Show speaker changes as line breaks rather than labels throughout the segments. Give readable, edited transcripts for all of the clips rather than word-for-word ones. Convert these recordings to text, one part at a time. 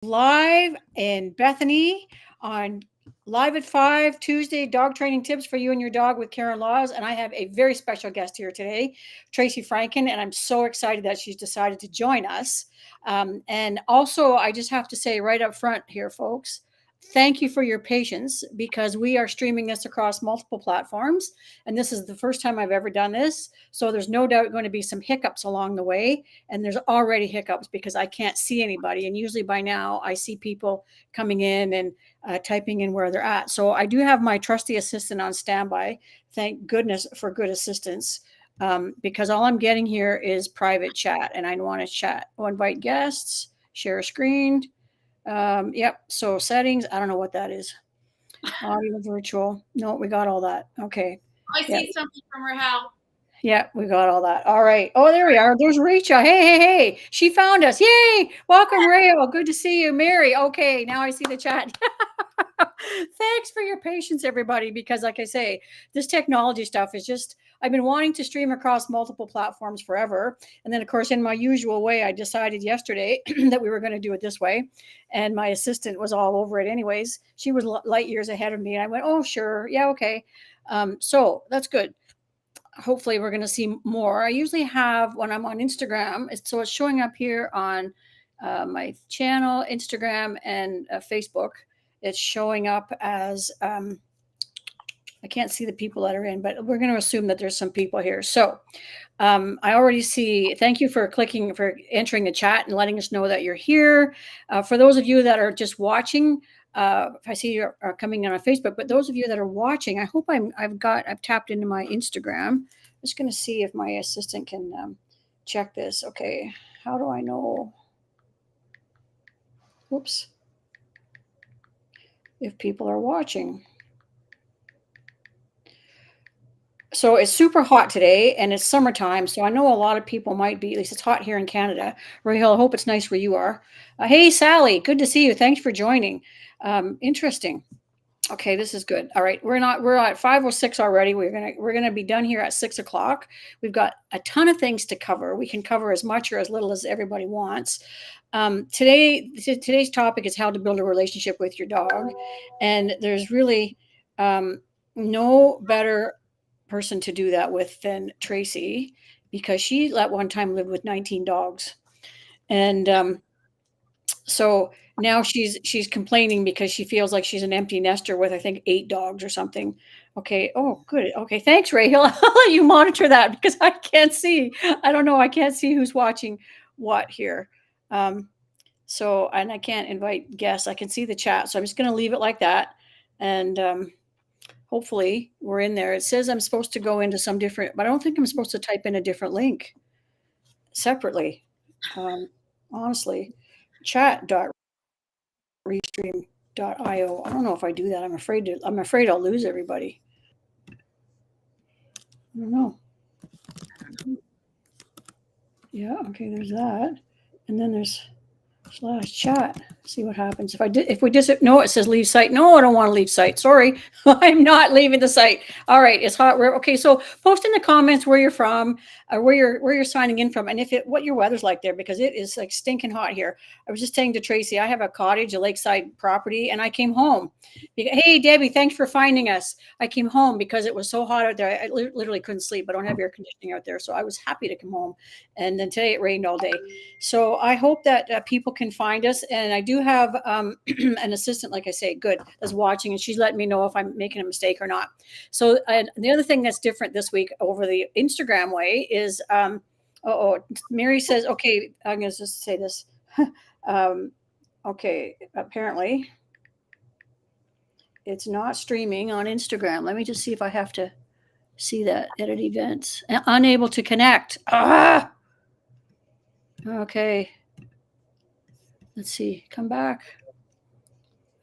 Live in Bethany on Live at 5 Tuesday dog training tips for you and your dog with Karen Laws. And I have a very special guest here today, Tracy Franken. And I'm so excited that she's decided to join us. And also, I just have to say right up front here, folks, thank you for your patience because we are streaming this across multiple platforms. And this is the first time I've ever done this. So there's no doubt going to be some hiccups along the way, and there's already hiccups because I can't see anybody. And usually by now I see people coming in and typing in where they're at. So I do have my trusty assistant on standby. Thank goodness for good assistance. Because all I'm getting here is private chat, and I want to chat. I'll invite guests, share a screen. Yep. So settings. I don't know what that is. Audio virtual. No, we got all that. Okay.
I
Yep.
see something from Rahel.
Yeah, we got all that. All right. Oh, there we are. There's Rachel. Hey, hey, hey. She found us. Yay. Welcome, Rachel. Good to see you. Mary. Okay, now I see the chat. Thanks for your patience, everybody, because like I say, this technology stuff is just, I've been wanting to stream across multiple platforms forever. And then, of course, in my usual way, I decided yesterday that we were going to do it this way. And my assistant was all over it anyways. She was light years ahead of me. And I went, oh, sure. Yeah, okay. So that's good. Hopefully we're going to see more. I usually have when I'm on Instagram, so it's showing up here on my channel, Instagram, and Facebook. It's showing up as I can't see the people that are in, but we're going to assume that there's some people here. So I already see. Thank you for clicking, for entering the chat and letting us know that you're here. For those of you that are just watching, I see you are coming in on Facebook, but those of you that are watching, I hope I've tapped into my Instagram. I'm just going to see if my assistant can check this. Okay, how do I know? Whoops. If people are watching. So it's super hot today and it's summertime. So I know a lot of people might be, at least it's hot here in Canada. Rahel, I hope it's nice where you are. Hey, Sally, good to see you. Thanks for joining. Interesting. Okay, this is good. All right, we're at 5:06 already. We're gonna be done here at 6 o'clock. We've got a ton of things to cover. We can cover as much or as little as everybody wants. Today's topic is how to build a relationship with your dog, and there's really no better person to do that with than Tracy, because she at one time lived with 19 dogs, and so now she's complaining because she feels like she's an empty nester with I think 8 dogs or something. Okay. Oh, good. Okay. Thanks, Ray. I'll let you monitor that because I can't see. I don't know. I can't see who's watching what here. So and I can't invite guests. I can see the chat, so I'm just going to leave it like that, and hopefully we're in there. It says I'm supposed to go into some different, but I don't think I'm supposed to type in a different link separately. Honestly, chat.restream.io. I don't know if I do that. I'm afraid I'll lose everybody. I don't know. Yeah, okay, there's that. And then there's slash chat. See what happens if we no, it says leave site. No, I don't want to leave site. Sorry. I'm not leaving the site. All right, it's hot. Okay, so post in the comments where you're from, where you're signing in from, and what your weather's like there, because it is like stinking hot here. I was just saying to Tracy, I have a cottage, a lakeside property, and I came home. Hey Debbie, thanks for finding us. I came home because it was so hot out there. I literally couldn't sleep. I don't have air conditioning out there, so I was happy to come home. And then today it rained all day. So I hope that people can find us. And I do have an assistant, like I say, good, that's watching, and she's letting me know if I'm making a mistake or not. So the other thing that's different this week over the Instagram way is, Mary says, okay, I'm going to just say this. Okay, apparently it's not streaming on Instagram. Let me just see if I have to see that. Edit events. Unable to connect. Ah! Okay. Let's see. Come back.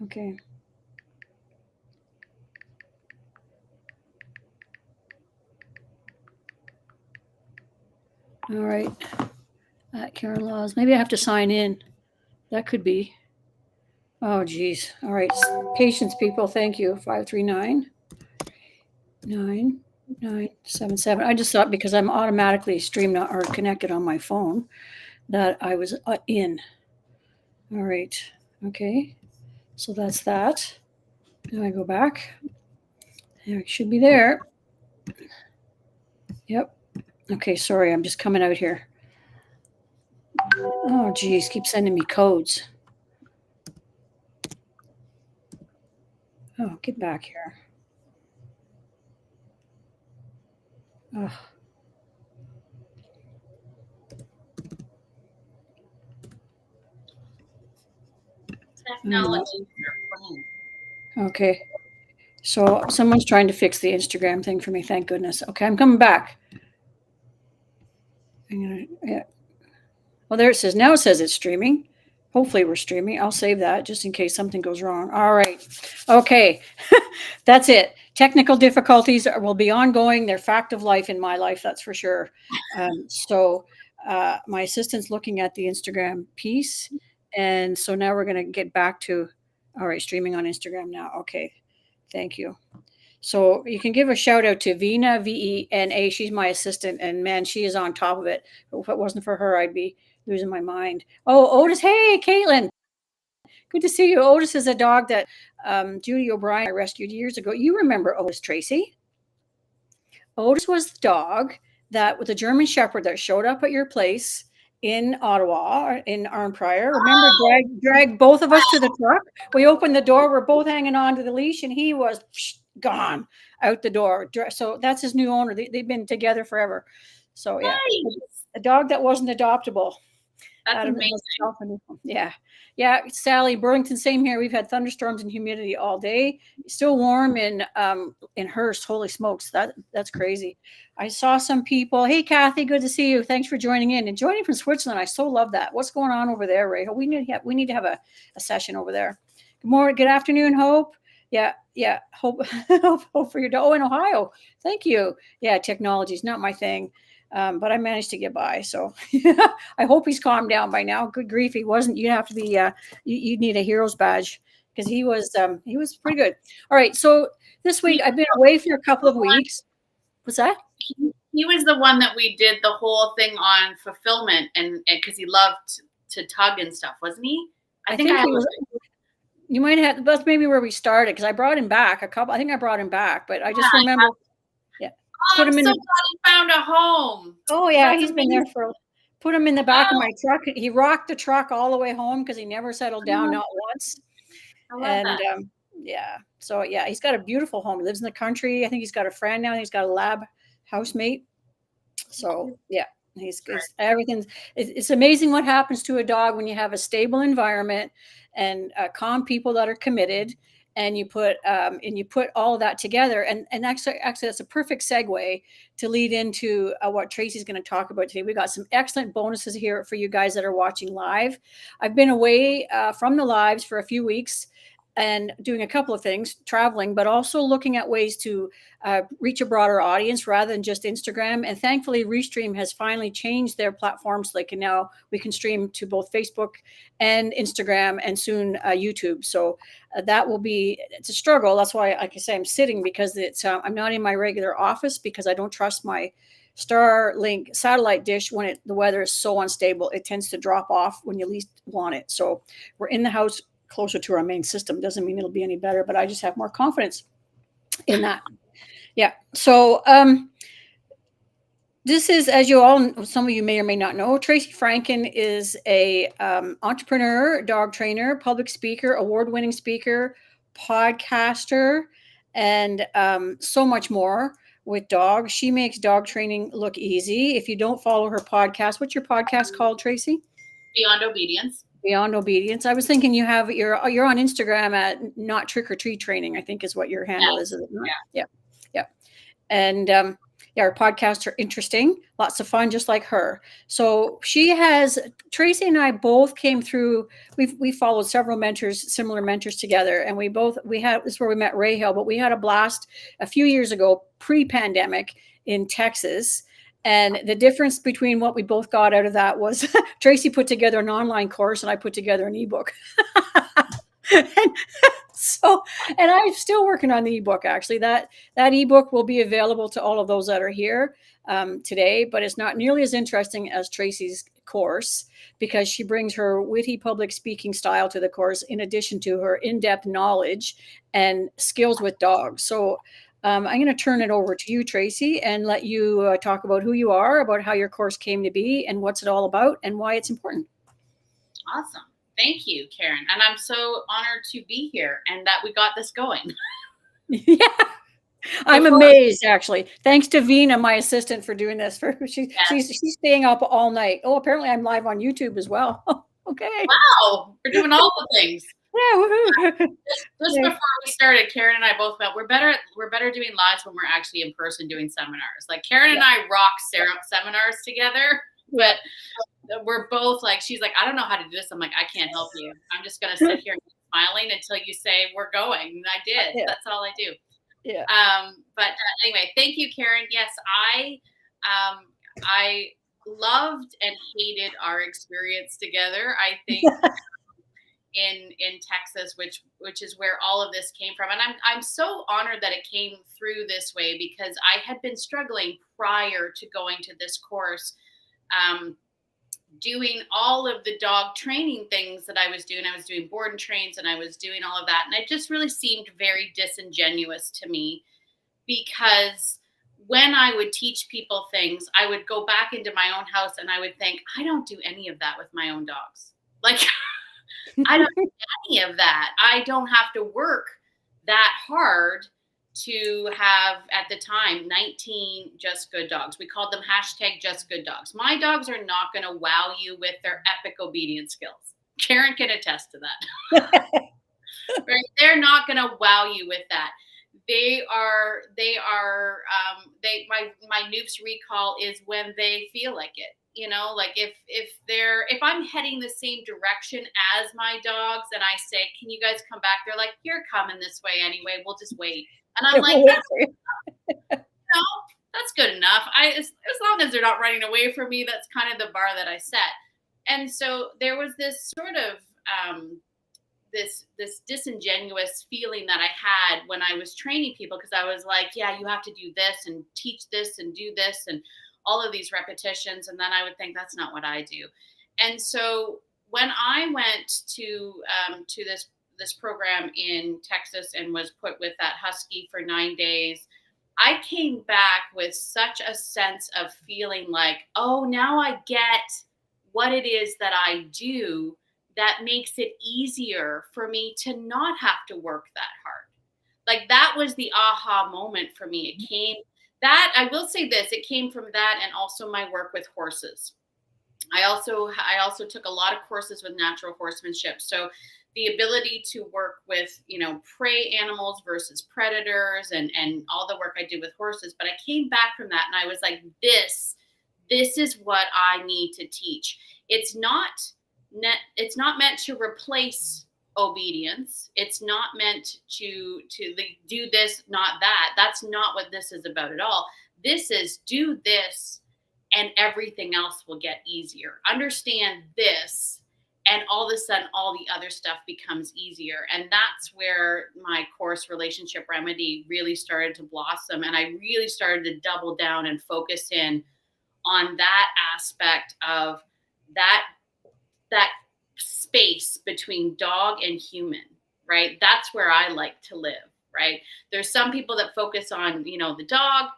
Okay. All right. Karen Laws. Maybe I have to sign in. That could be. Oh, geez. All right. Patience, people. Thank you. 539 9977. I just thought because I'm automatically streamed or connected on my phone that I was in. All right. Okay, so that's that. Now I go back. There, it should be there. Yep. Okay, sorry, I'm just coming out here. Oh, geez, keep sending me codes. Oh, get back here. Oh.
Technology.
Okay. So someone's trying to fix the Instagram thing for me. Thank goodness. Okay, I'm coming back. Yeah. Well, there it says. Now it says it's streaming. Hopefully we're streaming. I'll save that just in case something goes wrong. All right. Okay. That's it. Technical difficulties will be ongoing. They're fact of life in my life, that's for sure. My assistant's looking at the Instagram piece. And so now we're going to get back to, all right, streaming on Instagram now. Okay. Thank you. So you can give a shout out to Vena, Vena. She's my assistant, and man, she is on top of it. If it wasn't for her, I'd be losing my mind. Oh, Otis. Hey, Caitlin. Good to see you. Otis is a dog that Judy O'Brien rescued years ago. You remember Otis, Tracy? Otis was the dog that with a German Shepherd that showed up at your place in Ottawa, in Arnprior. Remember, dragged both of us to the truck. We opened the door. We're both hanging on to the leash, and he was gone out the door. So that's his new owner. They've been together forever. So yeah,
Nice.
a dog that wasn't adoptable.
That's amazing.
Yeah. Yeah. Sally, Burlington, same here. We've had thunderstorms and humidity all day. Still warm in Hearst. Holy smokes. That's crazy. I saw some people. Hey, Kathy, good to see you. Thanks for joining in. And joining from Switzerland. I so love that. What's going on over there, Ray? We need to have a session over there. Good morning. Good afternoon, Hope. Yeah. Hope, hope for your dog. Oh, in Ohio. Thank you. Yeah, technology is not my thing. But I managed to get by. So I hope he's calmed down by now. Good grief, he wasn't. You'd have to be. You'd need a hero's badge because he was pretty good. All right. So this week I've been away for a couple of weeks. What's that?
He was the one that we did the whole thing on fulfillment, and because he loved to tug and stuff, wasn't he?
I think he was. You might have. That's maybe where we started because I brought him back a couple. I think I brought him back, but I just remember.
Oh, I'm so glad he found a home.
Oh yeah, he's been there for. Put him in the back of my truck. He rocked the truck all the way home because he never settled down, not once.
I love that.
Yeah. So yeah, he's got a beautiful home. He lives in the country. I think he's got a friend now. He's got a lab housemate. So yeah, he's everything's. It's amazing what happens to a dog when you have a stable environment and calm people that are committed. And you put all of that together, and actually that's a perfect segue to lead into what Tracy's going to talk about today. We got some excellent bonuses here for you guys that are watching live. I've been away from the lives for a few weeks and doing a couple of things, traveling, but also looking at ways to reach a broader audience rather than just Instagram. And thankfully, Restream has finally changed their platform so we can stream to both Facebook and Instagram and soon YouTube. So it's a struggle. That's why, like I say, I'm sitting because I'm not in my regular office because I don't trust my Starlink satellite dish when the weather is so unstable. It tends to drop off when you least want it. So we're in the house closer to our main system. Doesn't mean it'll be any better, but I just have more confidence in that. Yeah. So this is, as you all, some of you may or may not know, Tracy Franken is a entrepreneur, dog trainer, public speaker, award-winning speaker, podcaster, and so much more with dogs. She makes dog training look easy. If you don't follow her podcast, what's your podcast called, Tracy?
Beyond Obedience.
Beyond Obedience. I was thinking you're on Instagram at Not Trick or Treat Training, I think is what your handle is. Is it not? Yeah. And our podcasts are interesting, lots of fun, just like her. So Tracy and I both came through. We followed several similar mentors together, and this is where we met Ray Hill, but we had a blast a few years ago, pre-pandemic in Texas. And the difference between what we both got out of that was Tracy put together an online course and I put together an ebook. So So, and I'm still working on the ebook. Actually, that ebook will be available to all of those that are here today, but it's not nearly as interesting as Tracy's course because she brings her witty public speaking style to the course, in addition to her in-depth knowledge and skills with dogs. So. I'm going to turn it over to you, Tracy, and let you talk about who you are, about how your course came to be, and what's it all about, and why it's important.
Awesome. Thank you, Karen. And I'm so honored to be here and that we got this going.
Yeah. I'm amazed, actually. Thanks to Vina, my assistant, for doing this. She's staying up all night. Oh, apparently I'm live on YouTube as well. Okay.
Wow, we're doing all the things.
Yeah, woohoo.
Just before we started, Karen and I both felt we're better doing lives when we're actually in person doing seminars. Like Karen and I rock seminars together, but we're both like, she's like, I don't know how to do this. I'm like, I can't help you. I'm just gonna sit here and keep smiling until you say we're going. And I did.
Yeah.
That's all I do.
Yeah.
But anyway, thank you, Karen. Yes, I loved and hated our experience together. I think in Texas, which is where all of this came from, and I'm so honored that it came through this way because I had been struggling prior to going to this course. Doing all of the dog training things that I was doing. I was doing board and trains and I was doing all of that. And it just really seemed very disingenuous to me because when I would teach people things, I would go back into my own house and I would think, I don't do any of that with my own dogs. Like, I don't do any of that. I don't have to work that hard to have, at the time, 19 just good dogs. We called them #just good dogs. My dogs are not going to wow you with their epic obedience skills. Karen can attest to that. Right? They're not going to wow you with that. My Noops recall is when they feel like it. You know, like if I'm heading the same direction as my dogs and I say, can you guys come back? They're like, you're coming this way anyway. We'll just wait. And I'm like, that's good enough. As long as they're not running away from me, that's kind of the bar that I set. And so there was this sort of this disingenuous feeling that I had when I was training people, because I was like, yeah, you have to do this and teach this and do this and all of these repetitions. And then I would think that's not what I do. And so when I went to this program in Texas and was put with that husky for 9 days, I came back with such a sense of feeling like, oh, now I get what it is that I do that makes it easier for me to not have to work that hard. Like that was the aha moment for me. It came that, I will say this, it came from that and also my work with horses. I also took a lot of courses with natural horsemanship. So the ability to work with, prey animals versus predators and all the work I did with horses. But I came back from that and I was like, this is what I need to teach. It's not meant to replace obedience. It's not meant to do this, not that. That's not what this is about at all. This is do this and everything else will get easier. Understand this, and all of a sudden, all the other stuff becomes easier. And that's where my course, Relationship Remedy, really started to blossom. And I really started to double down and focus in on that aspect of that space between dog and human, right? That's where I like to live, right? There's some people that focus on, the dog.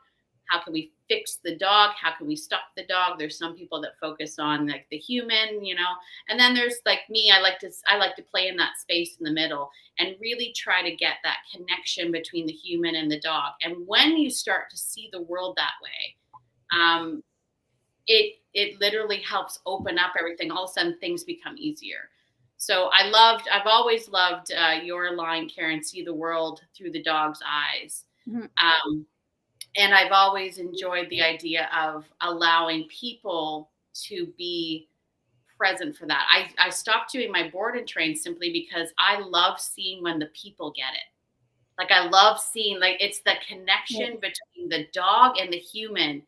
How can we fix the dog? How can we stop the dog? There's some people that focus on like the human, and then there's like me. I like to play in that space in the middle and really try to get that connection between the human and the dog. And when you start to see the world that way, it literally helps open up everything. All of a sudden things become easier. So I've always loved your line, Karen, see the world through the dog's eyes. Mm-hmm. And I've always enjoyed the idea of allowing people to be present for that. I stopped doing my board and train simply because I love seeing when the people get it. Like I love seeing, like it's the connection between the dog and the human.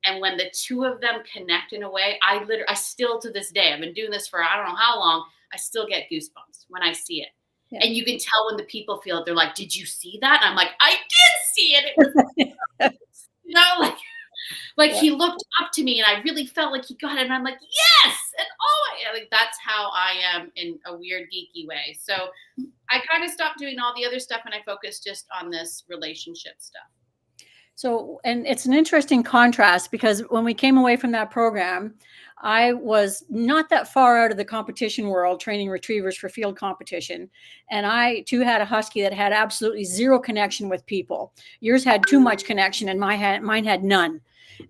And when the two of them connect in a way, I still to this day, I've been doing this for I don't know how long, I still get goosebumps when I see it.
Yeah.
And you can tell when the people feel it. They're like, "Did you see that?" And I'm like, "I did see it. It was, like,
Yeah.
he looked up to me, and I really felt like he got it." And I'm like, "Yes!" And like that's how I am in a weird geeky way. So I kind of stopped doing all the other stuff, and I focused just on this relationship stuff.
So, and it's an interesting contrast because when we came away from that program, I was not that far out of the competition world training retrievers for field competition. And I too had a husky that had absolutely zero connection with people. Yours had too much connection, and mine had none.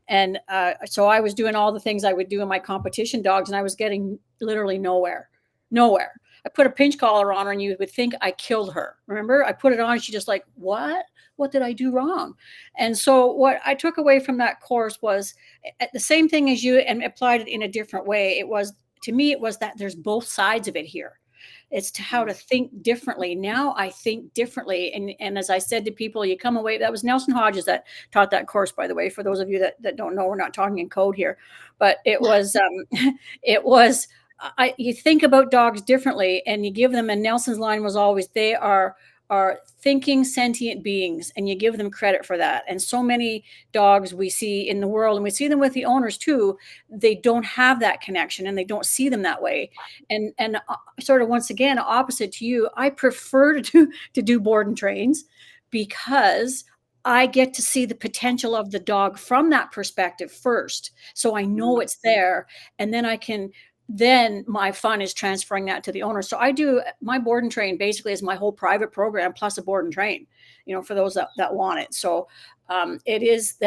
And so I was doing all the things I would do in my competition dogs, and I was getting literally nowhere, nowhere. I put a pinch collar on her, and you would think I killed her. Remember, I put it on, and she just like, what? What did I do wrong? And so what I took away from that course was the same thing as you, and applied it in a different way. It was, to me, it was that there's both sides of it here. It's to how to think differently. Now I think differently. And as I said to people, you come away, that was Nelson Hodges that taught that course, by the way, for those of you that don't know, we're not talking in code here, but it was, it was, you think about dogs differently and you give them, and Nelson's line was always, they are thinking sentient beings, and you give them credit for that. And so many dogs we see in the world, and we see them with the owners too, they don't have that connection and they don't see them that way. And sort of, once again, opposite to you, I prefer to do board and trains because I get to see the potential of the dog from that perspective first. So I know it's there, and then I can, then my fun is transferring that to the owner. So I do my board and train basically as my whole private program plus a board and train, for those that want it. So that is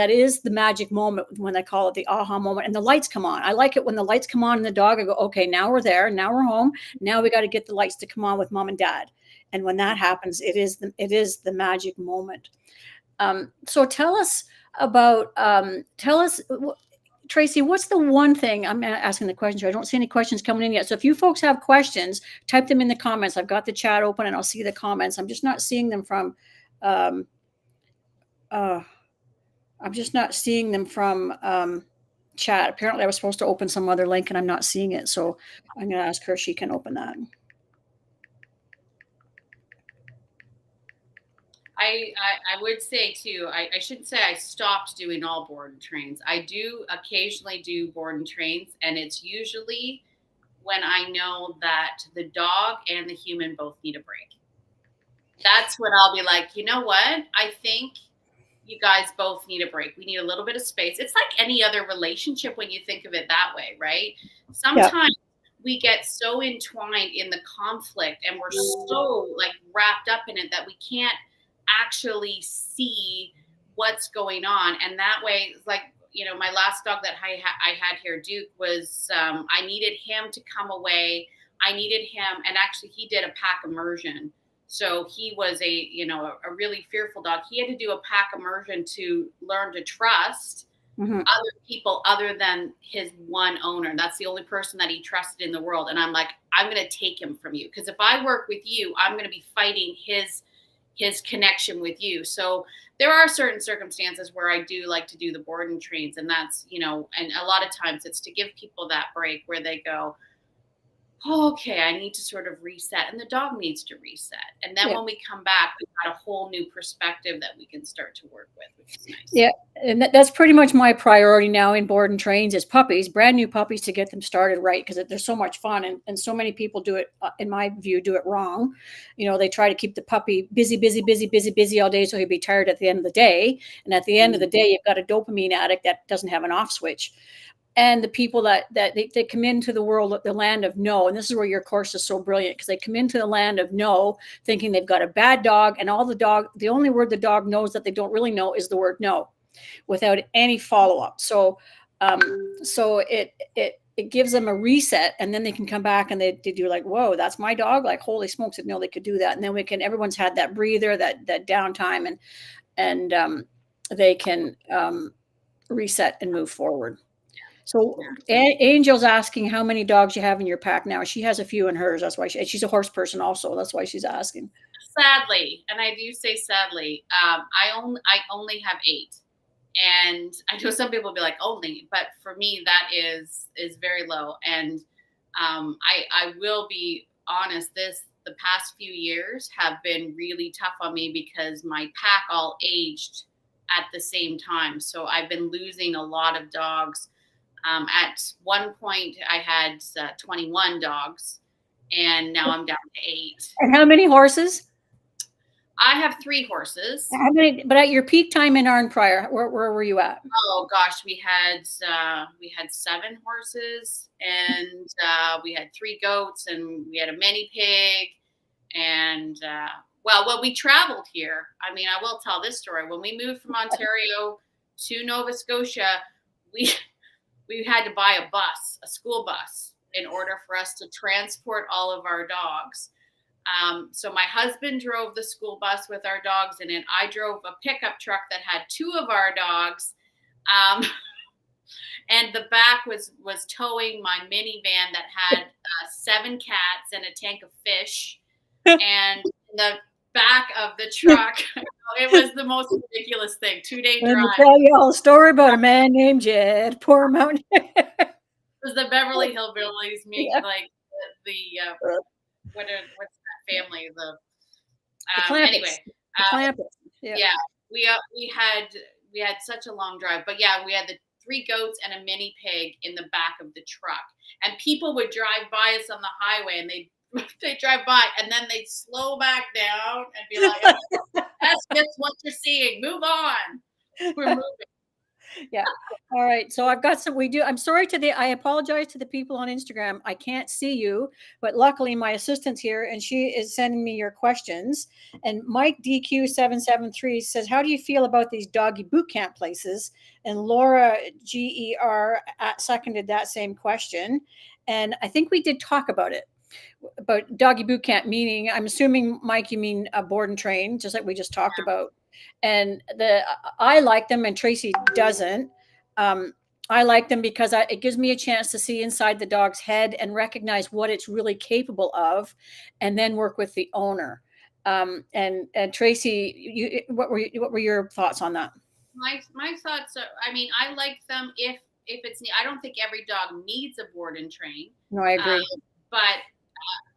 the magic moment when I call it the aha moment, and the lights come on. I like it when the lights come on in the dog. I go, okay, now we're there. Now we're home. Now we got to get the lights to come on with mom and dad. And when that happens, it is the magic moment. So tell us about, Tracy, what's the one thing, I'm asking the questions. I don't see any questions coming in yet. So if you folks have questions, type them in the comments. I've got the chat open and I'll see the comments. I'm just not seeing them from, um, I'm just not seeing them from chat. Apparently I was supposed to open some other link and I'm not seeing it. So I'm going to ask her if she can open that.
I would say too, I shouldn't say I stopped doing all board and trains. I do occasionally do board and trains, and it's usually when I know that the dog and the human both need a break. That's when I'll be like, you know what? I think you guys both need a break. We need a little bit of space. It's like any other relationship when you think of it that way, right?
Yeah.
Sometimes we get so entwined in the conflict and we're so like wrapped up in it that we can't actually see what's going on. And that way, like, my last dog that I had here, Duke, was, I needed him to come away. I needed him, and actually he did a pack immersion. So he was a really fearful dog. He had to do a pack immersion to learn to trust other people other than his one owner. That's the only person that he trusted in the world. And I'm like, I'm going to take him from you, because if I work with you, I'm going to be fighting his connection with you. So there are certain circumstances where I do like to do the board and trains, and that's, and a lot of times it's to give people that break where they go, oh, okay, I need to sort of reset, and the dog needs to reset. And then when we come back, we've got a whole new perspective that we can start to work with, which is nice.
Yeah. And that's pretty much my priority now in board and trains is puppies, brand new puppies, to get them started right, because they're so much fun. And so many people do it, in my view, do it wrong. They try to keep the puppy busy, busy, busy, busy, busy all day so he'll be tired at the end of the day. And at the end of the day, you've got a dopamine addict that doesn't have an off switch. And the people that they come into the world, the land of no. And this is where your course is so brilliant, because they come into the land of no thinking they've got a bad dog, and the only word the dog knows that they don't really know is the word no, without any follow-up. So it gives them a reset, and then they can come back and they do like, whoa, that's my dog, like, holy smokes, I didn't know they could do that. And then everyone's had that breather, that downtime, and they can reset and move forward. So Angel's asking how many dogs you have in your pack now. She has a few in hers. That's why she's a horse person also. That's why she's asking.
Sadly, and I do say sadly, I only have 8. And I know some people will be like, only, but for me, that is very low. And I will be honest, the past few years have been really tough on me because my pack all aged at the same time. So I've been losing a lot of dogs. At one point, I had 21 dogs, and now I'm down to 8.
And how many horses?
I have 3 horses.
How many? But at your peak time in Arn Prior, where were you at?
Oh gosh, we had 7 horses, and we had 3 goats, and we had a mini pig, and well, when we traveled here, I mean, I will tell this story. When we moved from Ontario to Nova Scotia, we we had to buy a bus, a school bus, in order for us to transport all of our dogs. So my husband drove the school bus with our dogs in it. I drove a pickup truck that had 2 of our dogs. Um, and the back was towing my minivan that had 7 cats and a tank of fish. And the back of the truck, it was the most ridiculous thing. 2-day
Let me
drive.
tell you all a story about a man named Jed, poor mountain.
It was the Beverly Hillbillies meet like the what's that family? The
Clampets.
anyway,
The Clampets.
yeah, we had such a long drive, but yeah, we had the 3 goats and a mini pig in the back of the truck, and people would drive by us on the highway, and they drive by, and then they'd slow back down and be like, "That's just what you're seeing. Move on. We're moving."
Yeah. All right. So I've got some, I'm sorry I apologize to the people on Instagram. I can't see you, but luckily my assistant's here and she is sending me your questions. And Mike DQ773 says, how do you feel about these doggy boot camp places? And Laura GER seconded that same question. And I think we did talk about it. About doggy boot camp, meaning, I'm assuming, Mike, you mean a board and train, just like we just talked about. And I like them, and Tracy doesn't. I like them because it gives me a chance to see inside the dog's head and recognize what it's really capable of, and then work with the owner. And Tracy, what were your thoughts on that?
My thoughts are, I mean, I like them if it's, I don't think every dog needs a board and train.
No, I agree.
But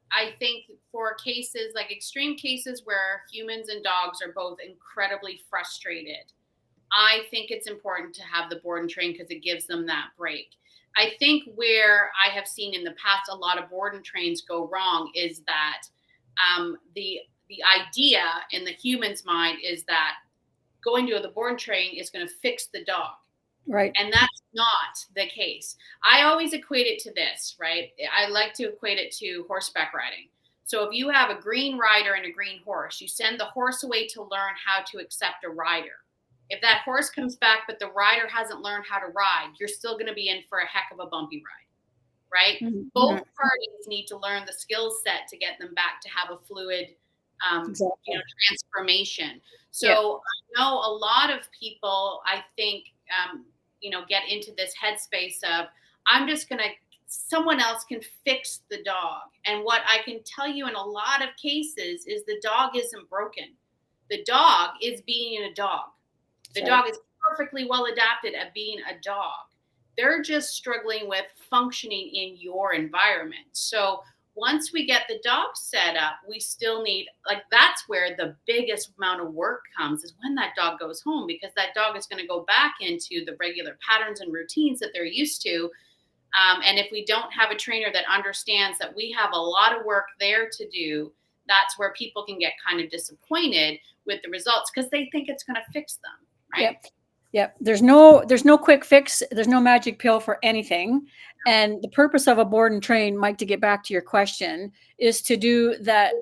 I think for cases, like extreme cases where humans and dogs are both incredibly frustrated, I think it's important to have the board and train because it gives them that break. I think where I have seen in the past a lot of board and trains go wrong is that the idea in the human's mind is that going to the board and train is going to fix the dog.
Right.
And that's not the case. I always equate it to this, right? I like to equate it to horseback riding. So if you have a green rider and a green horse, you send the horse away to learn how to accept a rider. If that horse comes back, but the rider hasn't learned how to ride, you're still going to be in for a heck of a bumpy ride, right? Mm-hmm. Both parties need to learn the skill set to get them back to have a fluid transformation. So I know a lot of people, I think, get into this headspace of, I'm just going to, someone else can fix the dog. And what I can tell you in a lot of cases is the dog isn't broken. The dog is being a dog. The dog is perfectly well adapted at being a dog. They're just struggling with functioning in your environment. So once we get the dog set up, we still need, that's where the biggest amount of work comes, is when that dog goes home, because that dog is going to go back into the regular patterns and routines that they're used to. And if we don't have a trainer that understands that we have a lot of work there to do, that's where people can get kind of disappointed with the results because they think it's going to fix them. Right?
Yep. There's no quick fix. There's no magic pill for anything. And the purpose of a board and train, Mike, to get back to your question, is to do that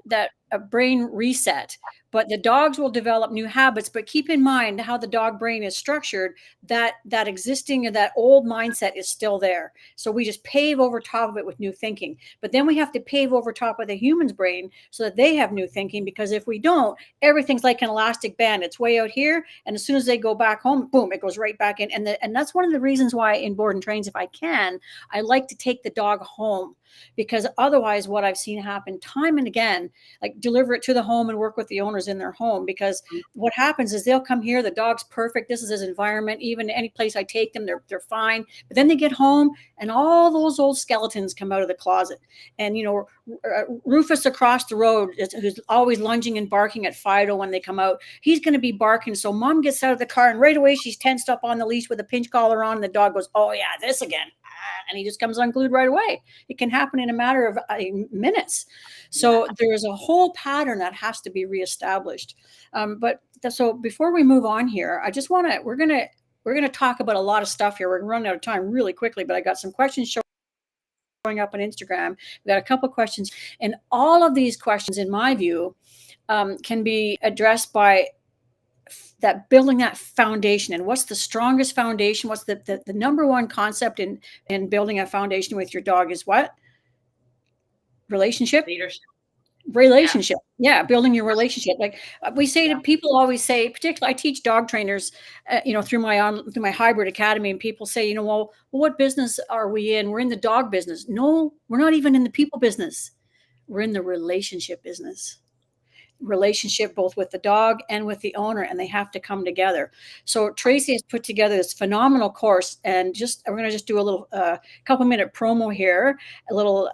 a brain reset. But the dogs will develop new habits. But keep in mind how the dog brain is structured, that existing, that old mindset is still there. So we just pave over top of it with new thinking. But then we have to pave over top of the human's brain so that they have new thinking. Because if we don't, everything's like an elastic band. It's way out here. And as soon as they go back home, boom, it goes right back in. And that's one of the reasons why in board and trains, if I can, I like to take the dog home. Because otherwise what I've seen happen time and again, like deliver it to the home and work with the owners was in their home, because what happens is they'll come here, the dog's perfect, this is his environment, even any place I take them, they're fine. But then they get home and all those old skeletons come out of the closet. And Rufus across the road, who's always lunging and barking at Fido when they come out, he's going to be barking. So mom gets out of the car and right away she's tensed up on the leash with a pinch collar on, and the dog goes, oh yeah, this again. And he just comes unglued right away. It can happen in a matter of minutes. So there's a whole pattern that has to be reestablished. So before we move on here, I just want to, we're going to talk about a lot of stuff here. We're going to run out of time really quickly, but I got some questions showing up on Instagram. We got a couple of questions, and all of these questions, in my view, can be addressed by that building that foundation. And what's the strongest foundation? What's the number one concept in building a foundation with your dog is what? Relationship. Relationship. Yeah, building your relationship. Like we say to people, always say, particularly I teach dog trainers, through my hybrid academy, and people say, well, what business are we in? We're in the dog business. No, we're not even in the people business. We're in the relationship business. Relationship both with the dog and with the owner, and they have to come together. So Tracy has put together this phenomenal course, and we're going to just do a little couple minute promo here, a little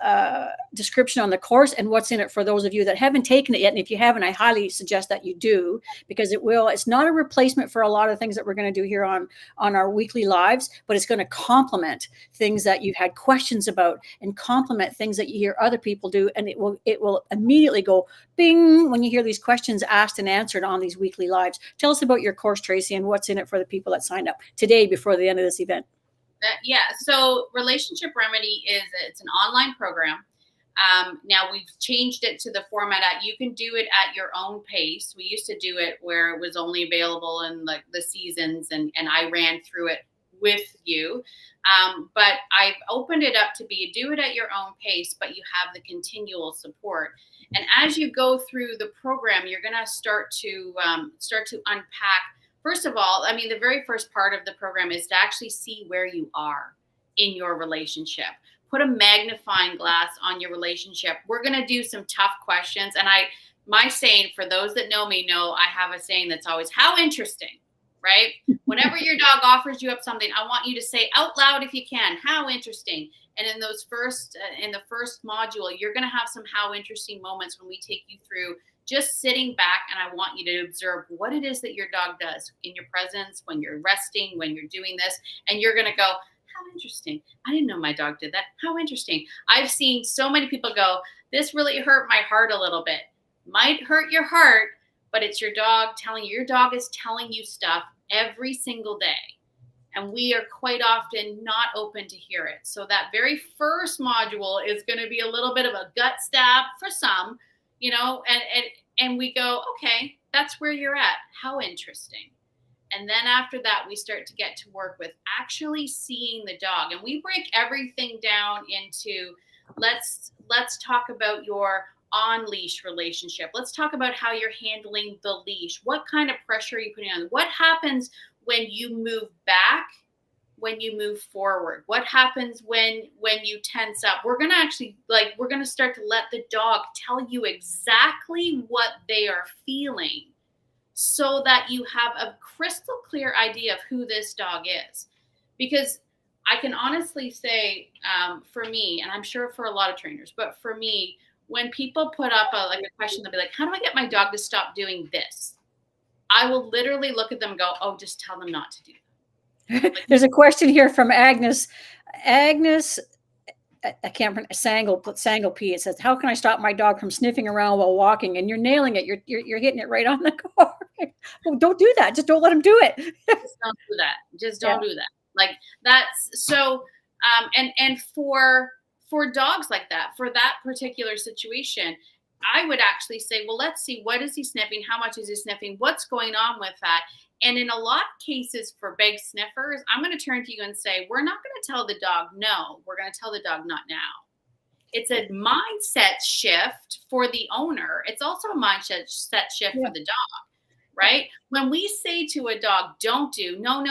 description on the course and what's in it for those of you that haven't taken it yet. And if you haven't, I highly suggest that you do, because it's not a replacement for a lot of things that we're going to do here on our weekly lives, but it's going to complement things that you've had questions about and complement things that you hear other people do, and it will immediately go bing when you hear these questions asked and answered on these weekly lives. Tell us about your course, Tracy, and what's in it for the people that signed up today before the end of this event.
So Relationship Remedy it's an online program. Now we've changed it to the format you can do it at your own pace. We used to do it where it was only available in the seasons, and I ran through it with you. But I've opened it up to do it at your own pace, but you have the continual support. And as you go through the program, you're going to start to unpack. First of all, the very first part of the program is to actually see where you are in your relationship. Put a magnifying glass on your relationship. We're going to do some tough questions. And my saying, for those that know me, know I have a saying that's always, how interesting, right? Whenever your dog offers you up something, I want you to say out loud, if you can, how interesting. And in the first module, you're going to have some how interesting moments when we take you through just sitting back, and I want you to observe what it is that your dog does in your presence, when you're resting, when you're doing this, and you're going to go, how interesting. I didn't know my dog did that. How interesting. I've seen so many people go, this really hurt my heart a little bit. Might hurt your heart, but it's your dog is telling you stuff every single day. And we are quite often not open to hear it. So that very first module is going to be a little bit of a gut stab for some, and we go, okay, that's where you're at. How interesting. And then after that, we start to get to work with actually seeing the dog. And we break everything down into, let's talk about your on-leash relationship. Let's talk about how you're handling the leash. What kind of pressure are you putting on? What happens when you move back, when you move forward? What happens when you tense up? We're going to start to let the dog tell you exactly what they are feeling, so that you have a crystal clear idea of who this dog is. Because I can honestly say, for me, and I'm sure for a lot of trainers, but for me, when people put up a question, they'll be like, how do I get my dog to stop doing this? I will literally look at them and go, oh, just tell them not to do that.
There's a question here from Agnes. Agnes, I can't pronounce Sangle P. It says, how can I stop my dog from sniffing around while walking? And you're nailing it. You're hitting it right on the core. Oh, don't do that. Just don't let him do it.
Just don't do that. Just don't do that. Like that's so. And for dogs like that, for that particular situation, I would actually say, well, let's see, what is he sniffing? How much is he sniffing? What's going on with that? And in a lot of cases for big sniffers, I'm going to turn to you and say, we're not going to tell the dog no. We're going to tell the dog not now. It's a mindset shift for the owner. It's also a mindset shift for the dog, right? When we say to a dog, don't do, no,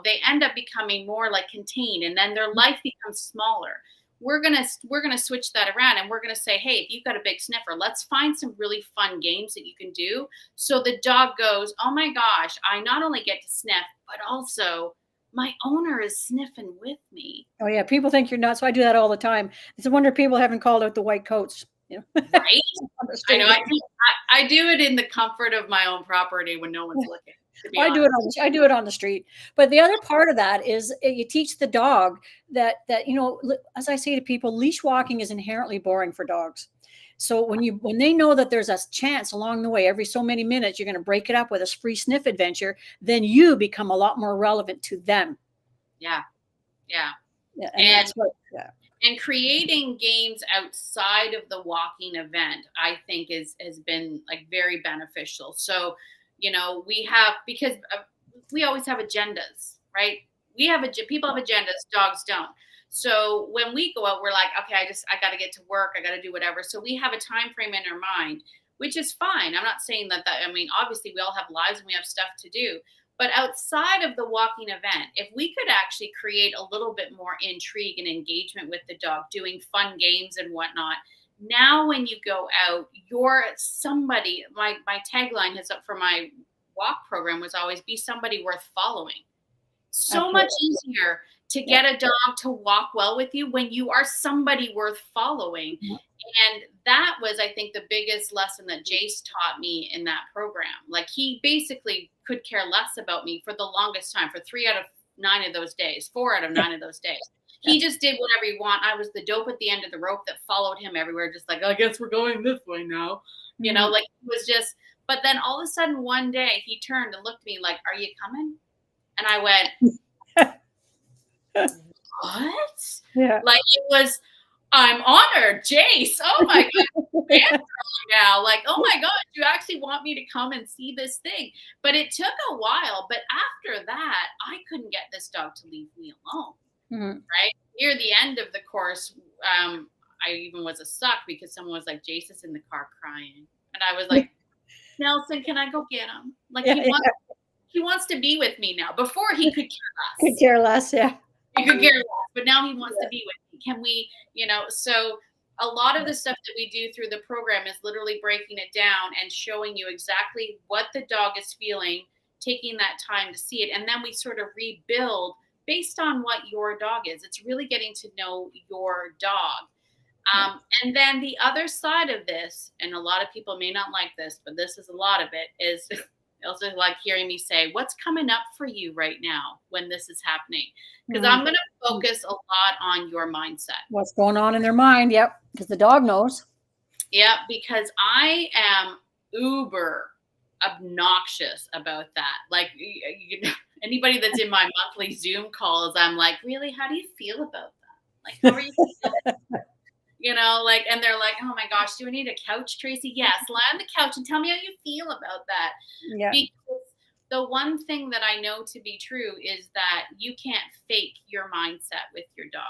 they end up becoming more like contained, and then their life becomes smaller. we're gonna switch that around, and we're gonna say, hey, if you've got a big sniffer, let's find some really fun games that you can do. So the dog goes, oh my gosh, I not only get to sniff, but also my owner is sniffing with me.
Oh yeah, people think you're nuts. So I do that all the time. It's a wonder people haven't called out the white coats. You know,
Right?
on the
I know.
street.
I do it in the comfort of my own property when no one's looking, to be honest.
I do it on the street. But the other part of that is you teach the dog that as I say to people, leash walking is inherently boring for dogs. So when they know that there's a chance along the way, every so many minutes, you're going to break it up with a free sniff adventure, then you become a lot more relevant to them.
Yeah. Yeah.
Yeah, and
And
that's what. Yeah.
and creating games outside of the walking event, I think has been like very beneficial. So, we have, because we always have agendas, right? People have agendas, dogs don't. So when we go out, we're like, okay, I got to get to work, I got to do whatever. So we have a time frame in our mind, which is fine. I'm not saying that I mean, obviously we all have lives and we have stuff to do. But outside of the walking event, if we could actually create a little bit more intrigue and engagement with the dog, doing fun games and whatnot, now when you go out, you're somebody. My tagline is up for my walk program was always be somebody worth following. So much
Absolutely.
easier to
Yeah.
get a dog to walk well with you when you are somebody worth following.
Yeah.
And that was, I think, the biggest lesson that Jace taught me in that program. Like, he basically could care less about me for the longest time, for 3 out of 9 of those days, 4 out of 9 of those days.
Yeah.
He just did whatever he want. I was the dope at the end of the rope that followed him everywhere, just like, I guess we're going this way now. Like, it was just, but then all of a sudden one day he turned and looked at me like, are you coming? And I went, what?
Yeah.
Like, it was, I'm honored, Jace. Oh my God, now. Like, oh my God, you actually want me to come and see this thing? But it took a while. But after that, I couldn't get this dog to leave me alone. Right near the end of the course, I even was a suck because someone was like, Jace is in the car crying, and I was like, Nelson, can I go get him? Like, he wants to be with me now. Before, he could care less.
Could care less. Yeah.
He could care less, but now he wants to be with me. Can we, so a lot of the stuff that we do through the program is literally breaking it down and showing you exactly what the dog is feeling, taking that time to see it. And then we sort of rebuild based on what your dog is. It's really getting to know your dog. And then the other side of this, and a lot of people may not like this, but this is a lot of it, is also like hearing me say, what's coming up for you right now when this is happening? Because I'm going to focus a lot on your mindset.
What's going on in their mind? Yep. Because the dog knows.
Yeah, because I am uber obnoxious about that. Like, anybody that's in my monthly Zoom calls, I'm like, really? How do you feel about that? Like, how are you feeling? And they're like, oh my gosh, do I need a couch, Tracy? Yes, lie on the couch and tell me how you feel about that.
Yeah.
Because the one thing that I know to be true is that you can't fake your mindset with your dog.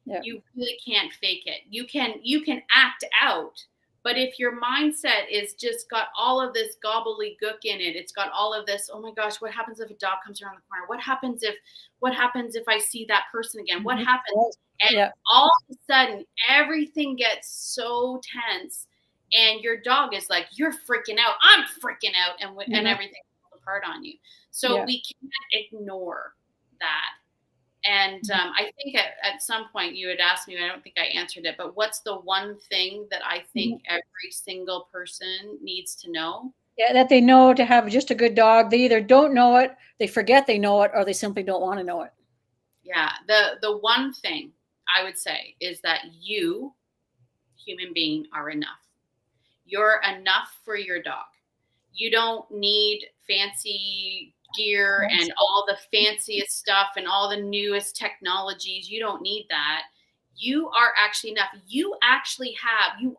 Yeah. You really can't fake it. You can act out, but if your mindset is just got all of this gobbledygook in it, it's got all of this, oh my gosh, what happens if a dog comes around the corner? What happens if I see that person again? What happens? And all of a sudden, everything gets so tense, and your dog is like, you're freaking out. I'm freaking out, and everything falls apart on you. So we can't ignore that. And I think at some point you had asked me, I don't think I answered it, but what's the one thing that I think every single person needs to know?
Yeah, that they know to have just a good dog. They either don't know it, they forget they know it, or they simply don't want to know it.
Yeah. The one thing I would say is that you, human being, are enough. You're enough for your dog. You don't need fancy gear and all the fanciest stuff and all the newest technologies. You don't need that. You are actually enough. You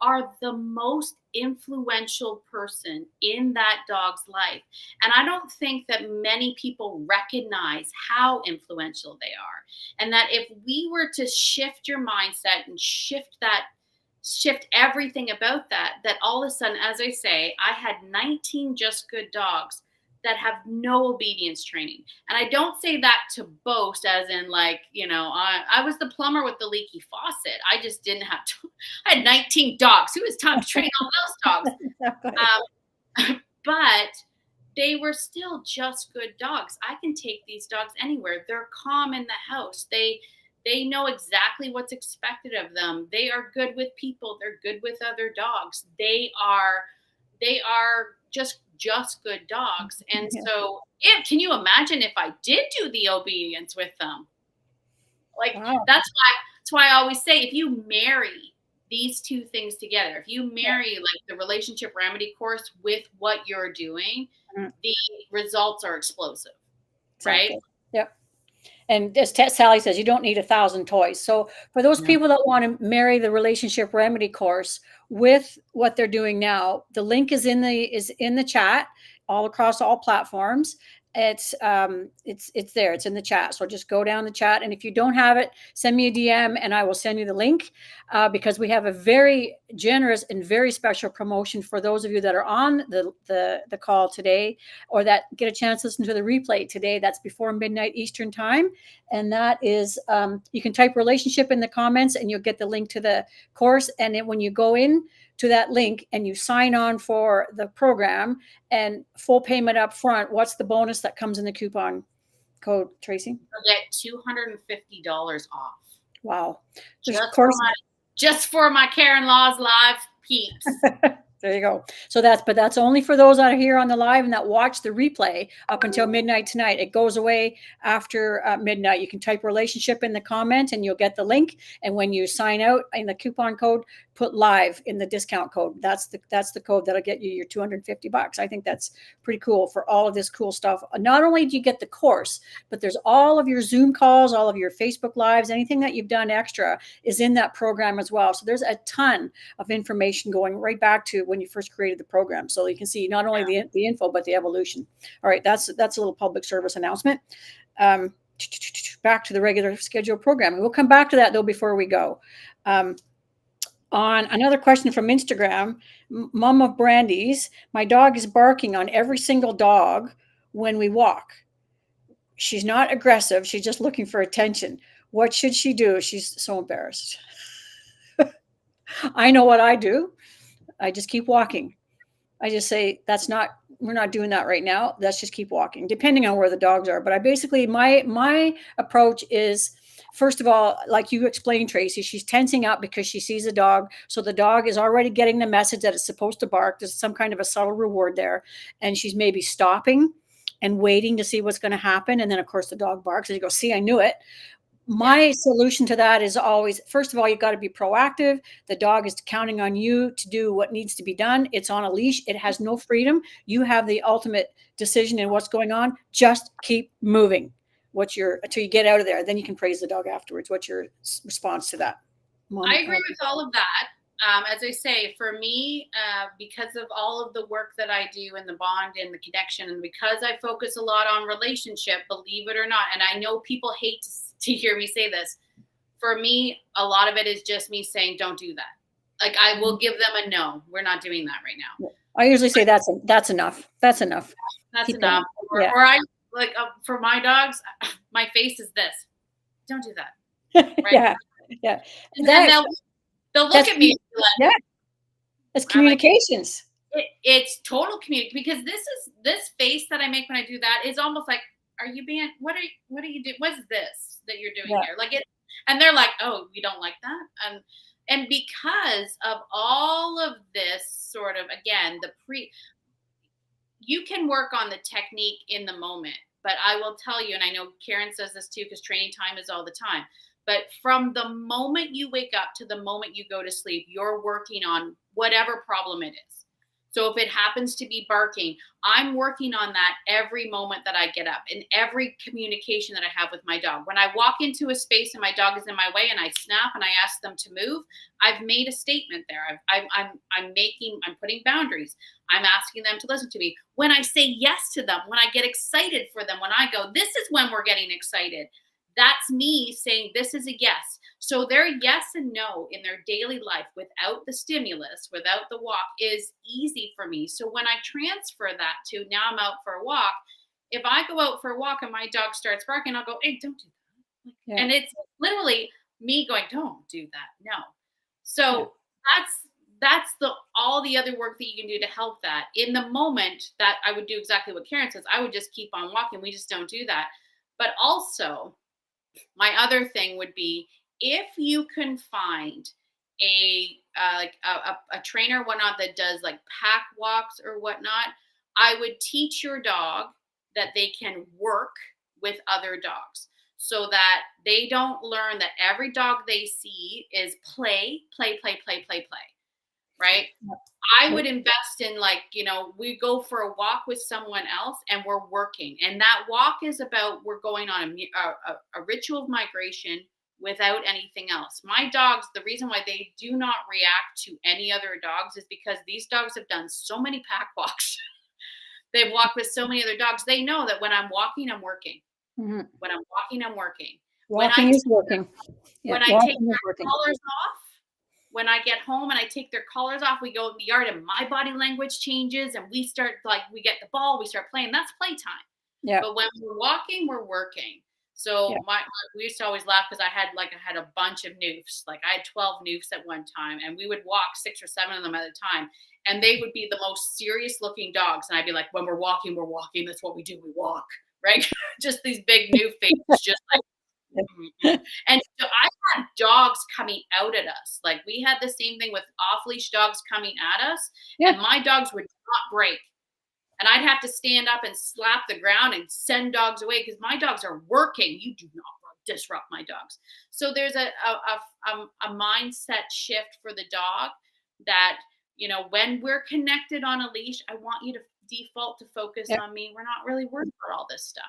are the most influential person in that dog's life. And I don't think that many people recognize how influential they are. And that if we were to shift your mindset and shift everything about that all of a sudden, as I say, I had 19 just good dogs that have no obedience training. And I don't say that to boast, as in like, I was the plumber with the leaky faucet. I just didn't have to, I had 19 dogs. Who has time to train all those dogs?
Exactly.
But they were still just good dogs. I can take these dogs anywhere. They're calm in the house. They know exactly what's expected of them. They are good with people. They're good with other dogs. They are just good dogs. And
Yeah.
so, can you imagine if I did do the obedience with them? Like,
Wow.
that's why I always say, if you marry these two things together, if you
Yeah.
marry like the relationship remedy course with what you're doing,
Mhm.
the results are explosive, right?
Exactly. Yep. And as Sally says, you don't need 1,000 toys. So for those
Yeah.
people that want to marry the relationship remedy course with what they're doing now, the link is in the chat all across all platforms. It's there. It's in the chat. So just go down the chat, and if you don't have it, send me a DM, and I will send you the link. Because we have a very generous and very special promotion for those of you that are on the call today, or that get a chance to listen to the replay today. That's before midnight Eastern time, and that is you can type relationship in the comments, and you'll get the link to the course. And then when you go in to that link and you sign on for the program and full payment up front, what's the bonus that comes in the coupon code, Tracy?
You'll get $250 off.
Wow. There's
Just
course
for my Karen Laws Live peeps.
There you go. So that's only for those that are here on the live and that watch the replay up until midnight tonight. It goes away after midnight. You can type relationship in the comment and you'll get the link. And when you sign out in the coupon code, put live in the discount code. That's the code that'll get you your $250. I think that's pretty cool for all of this cool stuff. Not only do you get the course, but there's all of your Zoom calls, all of your Facebook lives, anything that you've done extra is in that program as well. So there's a ton of information going right back to when you first created the program. So you can see not only the info, but the evolution. All right, that's a little public service announcement. Back to the regular scheduled programming. We'll come back to that though before we go. On another question from Instagram, Mom of Brandy's, my dog is barking on every single dog when we walk. She's not aggressive. She's just looking for attention. What should she do? She's so embarrassed. I know what I do. I just keep walking. I just say we're not doing that right now. Let's just keep walking, depending on where the dogs are. But I basically my approach is, first of all, like you explained, Tracy, she's tensing up because she sees a dog. So the dog is already getting the message that it's supposed to bark. There's some kind of a subtle reward there. And she's maybe stopping and waiting to see what's going to happen. And then of course the dog barks and you go, see, I knew it. My solution to that is always, first of all, you've got to be proactive. The dog is counting on you to do what needs to be done. It's on a leash. It has no freedom. You have the ultimate decision in what's going on. Just keep moving. Until you get out of there. Then you can praise the dog afterwards. What's your response to that?
I agree with all of that. As I say, for me, because of all of the work that I do and the bond and the connection, and because I focus a lot on relationship, believe it or not, and I know people hate to hear me say this, for me, a lot of it is just me saying, don't do that. Like, I will give them a no. We're not doing that right now.
I usually say that's enough. That's enough.
That's
Keep
enough.
going.
Or I, like, for my dogs, my face is this. Don't do that. Right?
Yeah.
And then they'll look at me and be like,
it's communications.
It's total communication, because this face that I make when I do that is almost like, are you being, what are you doing? What's this that you're doing here? Like it, and they're like, oh, you don't like that? And because of all of this sort of, again, you can work on the technique in the moment, but I will tell you, and I know Karen says this too, because training time is all the time. But from the moment you wake up to the moment you go to sleep, you're working on whatever problem it is. So if it happens to be barking, I'm working on that every moment that I get up, in every communication that I have with my dog. When I walk into a space and my dog is in my way and I snap and I ask them to move, I've made a statement there. I'm putting boundaries. I'm asking them to listen to me. When I say yes to them, when I get excited for them, when I go, this is when we're getting excited. That's me saying this is a yes. So their yes and no in their daily life without the stimulus, without the walk is easy for me. So when I transfer that to now I'm out for a walk, if I go out for a walk and my dog starts barking, I'll go, hey, don't do that.
Yeah.
And it's literally me going, don't do that. No.
Yeah.
So that's the all the other work that you can do to help that. In the moment that I would do exactly what Karen says, I would just keep on walking. We just don't do that. But also, my other thing would be if you can find a trainer or whatnot that does like pack walks or whatnot, I would teach your dog that they can work with other dogs so that they don't learn that every dog they see is play, play, play, play, play, play, right? I would invest in like, we go for a walk with someone else and we're working. And that walk is about we're going on a ritual of migration without anything else. My dogs, the reason why they do not react to any other dogs is because these dogs have done so many pack walks. They've walked with so many other dogs. They know that when I'm walking, I'm working.
Mhm.
When I'm walking, I'm working.
Walking is working. Yeah,
When I take
walking is
their
working.
collars off, when I get home and I take their collars off, we go in the yard and my body language changes and we start like we get the ball, we start playing. That's playtime.
Yeah.
But when we're walking, we're working.
Yeah.
So we used to always laugh because I had a bunch of noofs. Like I had 12 noofs at one time, and we would walk 6 or 7 of them at a time. And they would be the most serious looking dogs. And I'd be like, when we're walking, we're walking. That's what we do. We walk, right? Just these big noof faces, just like and so I had dogs coming out at us. Like we had the same thing with off leash dogs coming at us,
Yeah.
and my dogs would not break. And I'd have to stand up and slap the ground and send dogs away because my dogs are working. You do not disrupt my dogs. So there's a mindset shift for the dog that, when we're connected on a leash, I want you to default to focus
Yeah.
on me. We're not really worried about all this stuff.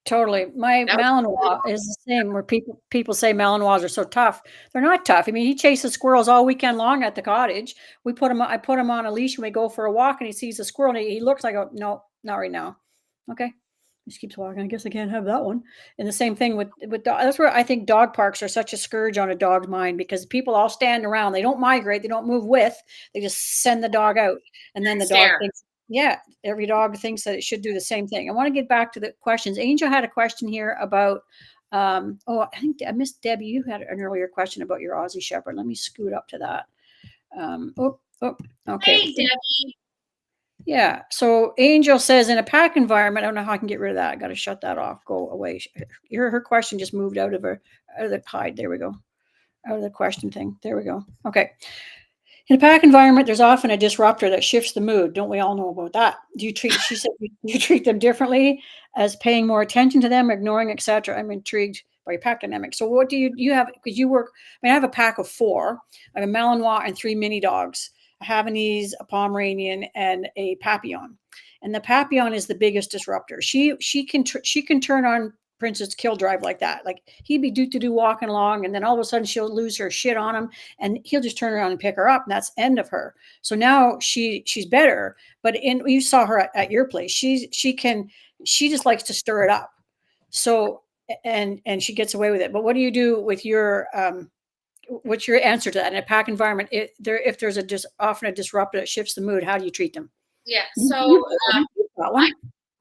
Totally. My
That was really
Malinois is the same where people say Malinois are so tough. They're not tough. I mean, he chases squirrels all weekend long at the cottage. I put him on a leash and we go for a walk and he sees a squirrel and he looks like, no, not right now. Okay. He just keeps walking. I guess I can't have that one. And the same thing with dog. That's where I think dog parks are such a scourge on a dog's mind because people all stand around. They don't migrate. They don't move with. They just send the dog out. And then the dog
stare.
thinks, yeah, every dog thinks that it should do the same thing. I want to get back to the questions. Angel had a question here about, I think I missed Debbie. You had an earlier question about your Aussie Shepherd. Let me scoot up to that. Okay.
Hey, Debbie.
Yeah. So Angel says in a pack environment, I don't know how I can get rid of that. I got to shut that off. Go away. Her question just moved out of the hide. There we go. Out of the question thing. There we go. Okay. In a pack environment, there's often a disruptor that shifts the mood. Don't we all know about that? She said, you treat them differently as paying more attention to them, ignoring, etc. I'm intrigued by your pack dynamic. So what do you have? Because you work, I have a pack of 4. I have a Malinois and 3 mini dogs, a Havanese, a Pomeranian, and a Papillon. And the Papillon is the biggest disruptor. She can turn on Princess Kill Drive like that. Like he'd be do walking along, and then all of a sudden she'll lose her shit on him, and he'll just turn around and pick her up, and that's end of her. So now she's better, but you saw her at your place. She just likes to stir it up. So and she gets away with it. But what do you do with your what's your answer to that in a pack environment? If there's often a disruptor that shifts the mood, how do you treat them?
Yeah.
You
So
got one.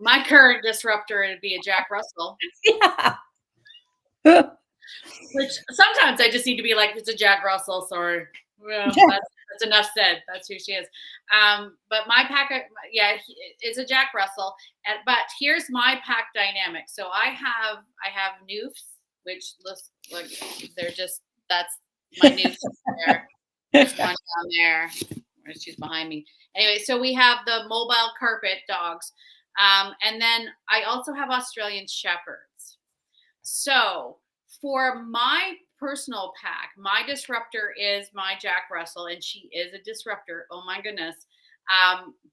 my current disruptor would be a Jack Russell,
Yeah.
which sometimes I just need to be like, it's a Jack Russell. Sorry. Well, that's enough said. That's who she is. But my pack, is a Jack Russell. But here's my pack dynamic. So I have Noofs, which looks like that's my Noofs there. There's one down there. She's behind me. Anyway, so we have the mobile carpet dogs. And then I also have Australian Shepherds. So for my personal pack, my disruptor is my Jack Russell, and she is a disruptor. Oh my goodness.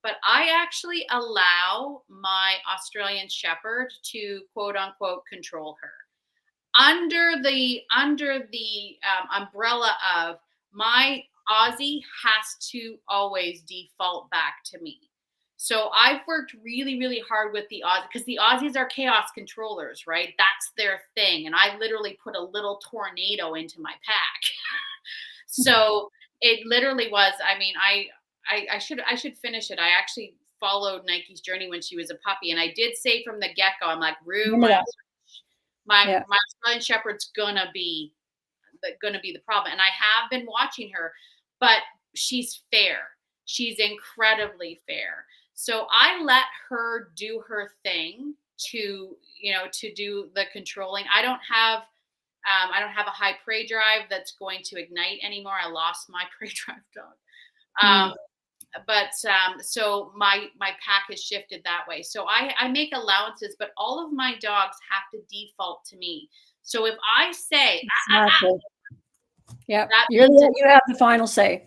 But I actually allow my Australian Shepherd to quote unquote control her under the umbrella of my Aussie has to always default back to me. So I've worked really, really hard with the Aussies because the Aussies are chaos controllers, right? That's their thing. And I literally put a little tornado into my pack. So it literally was. I mean, I should finish it. I actually followed Nike's journey when she was a puppy, and I did say from the get go, I'm like, Rue,
Remember that. Yeah.
my Australian Shepherd's gonna be the problem. And I have been watching her, but she's fair. She's incredibly fair. So I let her do her thing to do the controlling. I don't have a high prey drive that's going to ignite anymore. I lost my prey drive dog.
Mm.
Um, but so my pack has shifted that way. So I make allowances, but all of my dogs have to default to me. So if I say
Exactly. Yeah.
that means
You have the final say.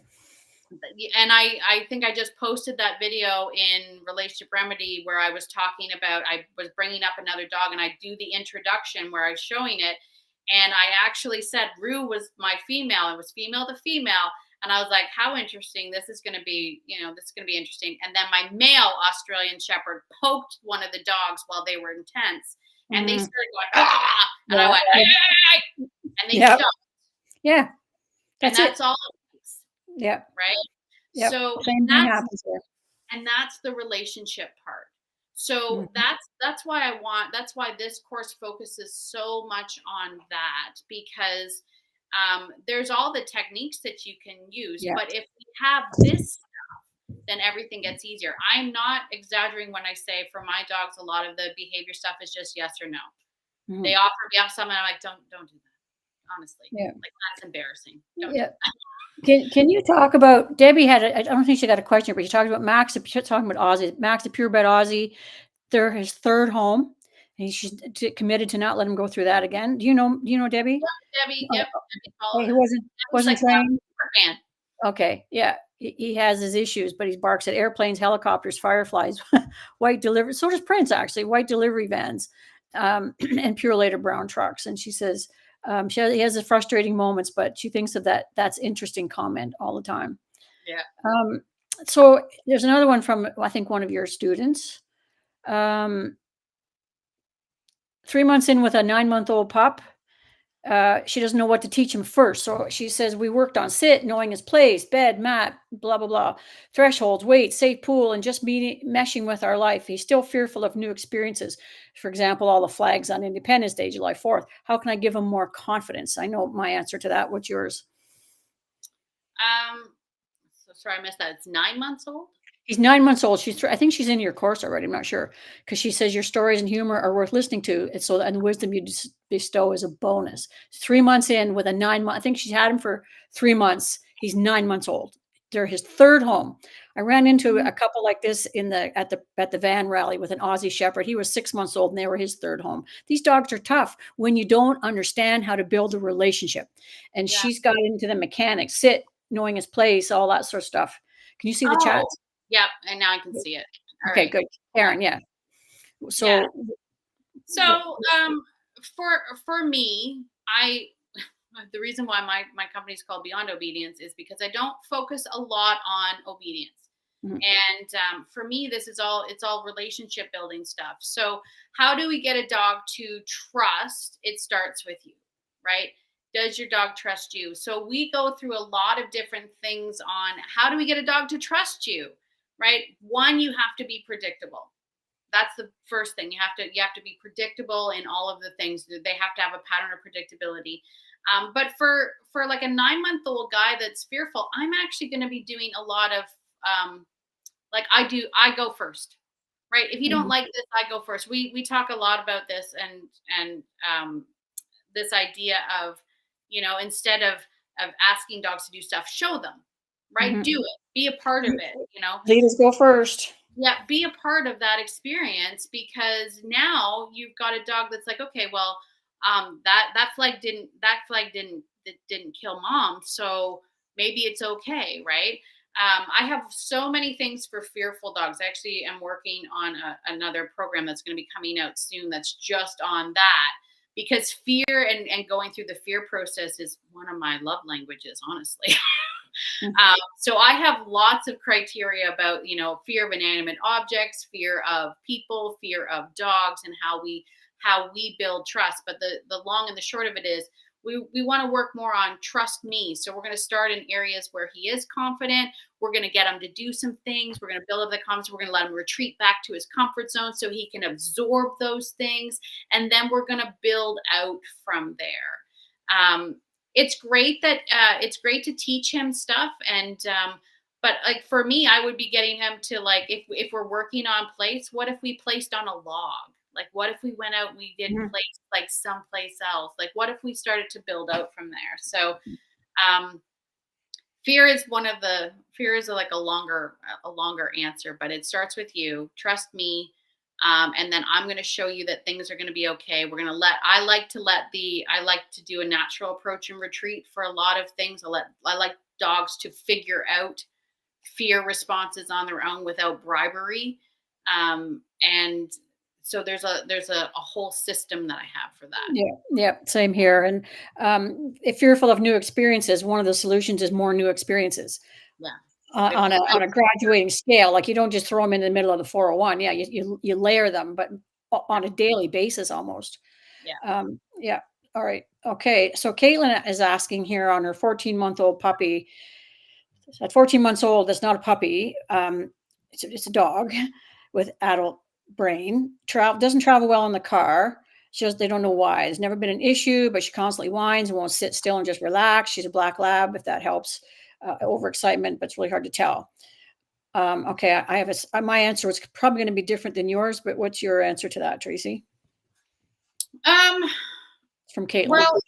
and I think I just posted that video in Relationship Remedy where I was talking about, I was bringing up another dog and I do the introduction where I was showing it. And I actually said Rue was my female. It was female to female. And I was like, how interesting. This is going to be, this is going to be interesting. And then my male Australian Shepherd poked one of the dogs while they were intense. And they
Mhm.
started going, ah! And I
Yeah.
went, hey! And they
Yep.
stopped.
Yeah.
And
That's it.
that's all it takes,
Yeah.
right?
Yep.
So
Same thing happens there.
that's the relationship part. So
Mhm.
that's why this course focuses so much on that, because there's all the techniques that you can use,
Yeah.
but if we have this, then everything gets easier. I'm not exaggerating when I say for my dogs, a lot of the behavior stuff is just yes or no. They
Mhm.
offer me up something, I'm like, don't do that. Honestly,
Yeah.
like that's embarrassing. Don't do
Yeah.
that.
Can you talk about Debbie had I don't think she got a question, but you talked about Max, talking about Aussie. Max, the purebred Aussie, they're his third home, and she's committed to not let him go through that again. Do you know Debbie?
Debbie,
Oh,
yep. Debbie
oh, he
Paul, Debbie's
wasn't
like a
trained?
super fan.
Okay, yeah. He has his issues, but he barks at airplanes, helicopters, fireflies, white delivery. So does Prince, actually, white delivery vans, and pure later brown trucks. And she says he has the frustrating moments, but she thinks of that. That's interesting comment all the time.
Yeah.
Um, so there's another one from, I think, one of your students. Um, 3 months in with a 9-month-old pup. She doesn't know what to teach him first. So she says, we worked on sit, knowing his place, bed, mat, blah, blah, blah, thresholds, weight, safe pool, and just meshing with our life. He's still fearful of new experiences. For example, all the flags on Independence Day, July 4th. How can I give him more confidence? I know my answer to that. What's yours?
So sorry, I missed that. It's 9 months old.
He's 9 months old. I think she's in your course already. I'm not sure, because she says your stories and humor are worth listening to. And the wisdom you bestow is a bonus. 3 months in with a 9 month. I think she's had him for 3 months. He's 9 months old. They're his third home. I ran into a couple like this at the van rally with an Aussie Shepherd. He was 6 months old, and they were his third home. These dogs are tough when you don't understand how to build a relationship. And
Yeah.
she's got into the mechanics, sit, knowing his place, all that sort of stuff. Can you see the chat?
Oh, yep. And now I can see it. All
Okay,
right.
good. Karen, yeah.
Yeah.
So,
So for me, I the reason why my company is called Beyond Obedience is because I don't focus a lot on obedience.
mhm,
And for me, it's all relationship building stuff. So how do we get a dog to trust? It starts with you, right? Does your dog trust you? So we go through a lot of different things on how do we get a dog to trust you, right? One, you have to be predictable. That's the first thing. You have to be predictable in all of the things. They have to have a pattern of predictability. But for like a 9-month-old guy that's fearful, I'm actually going to be doing a lot of like I go first, right? If you don't
mhm,
like this, I go first. We talk a lot about this, and this idea of, instead of asking dogs to do stuff, show them, right?
mhm.
Do it. Be a part of it.
Leaders go first.
Yeah, be a part of that experience, because now you've got a dog that's like, okay, well, that flag didn't kill mom, so maybe it's okay, right? I have so many things for fearful dogs. I actually am working on another program that's going to be coming out soon that's just on that, because fear and going through the fear process is one of my love languages, honestly.
Mm.
So I have lots of criteria about, fear of inanimate objects, fear of people, fear of dogs, and how we build trust. But the long and the short of it is we want to work more on trust me. So we're going to start in areas where he is confident. We're going to get him to do some things. We're going to build up the confidence. We're going to let him retreat back to his comfort zone so he can absorb those things. And then we're going to build out from there. It's great to teach him stuff, and but like for me, I would be getting him to, like, if we're working on place, what if we placed on a log? Like, what if we went out and we did
Mhm.
place like someplace else? Like, what if we started to build out from there? So um fear is like a longer answer, but it starts with you. Trust me. And then I'm going to show you that things are going to be okay. We're going to I like to do a natural approach and retreat for a lot of things. I like dogs to figure out fear responses on their own without bribery. And so there's a whole system that I have for that.
Yeah, yeah, same here. And if fearful of new experiences, one of the solutions is more new experiences
Yeah. Good
on a
point.
graduating scale. Like you don't just throw them in the middle of the 401. Yeah, you layer them, but
Yeah.
on a daily basis almost.
Yeah.
Yeah. All right. Okay. So Caitlin is asking here on her 14-month-old puppy. At 14 months old, that's not a puppy. It's a dog with adult brain. Doesn't travel well in the car. They don't know why. There's never been an issue, but she constantly whines and won't sit still and just relax. She's a black lab, if that helps. Overexcitement, but it's really hard to tell. Okay, I have my answer is probably going to be different than yours, but what's your answer to that, Tracy?
Um,
It's from Caitlin.
well,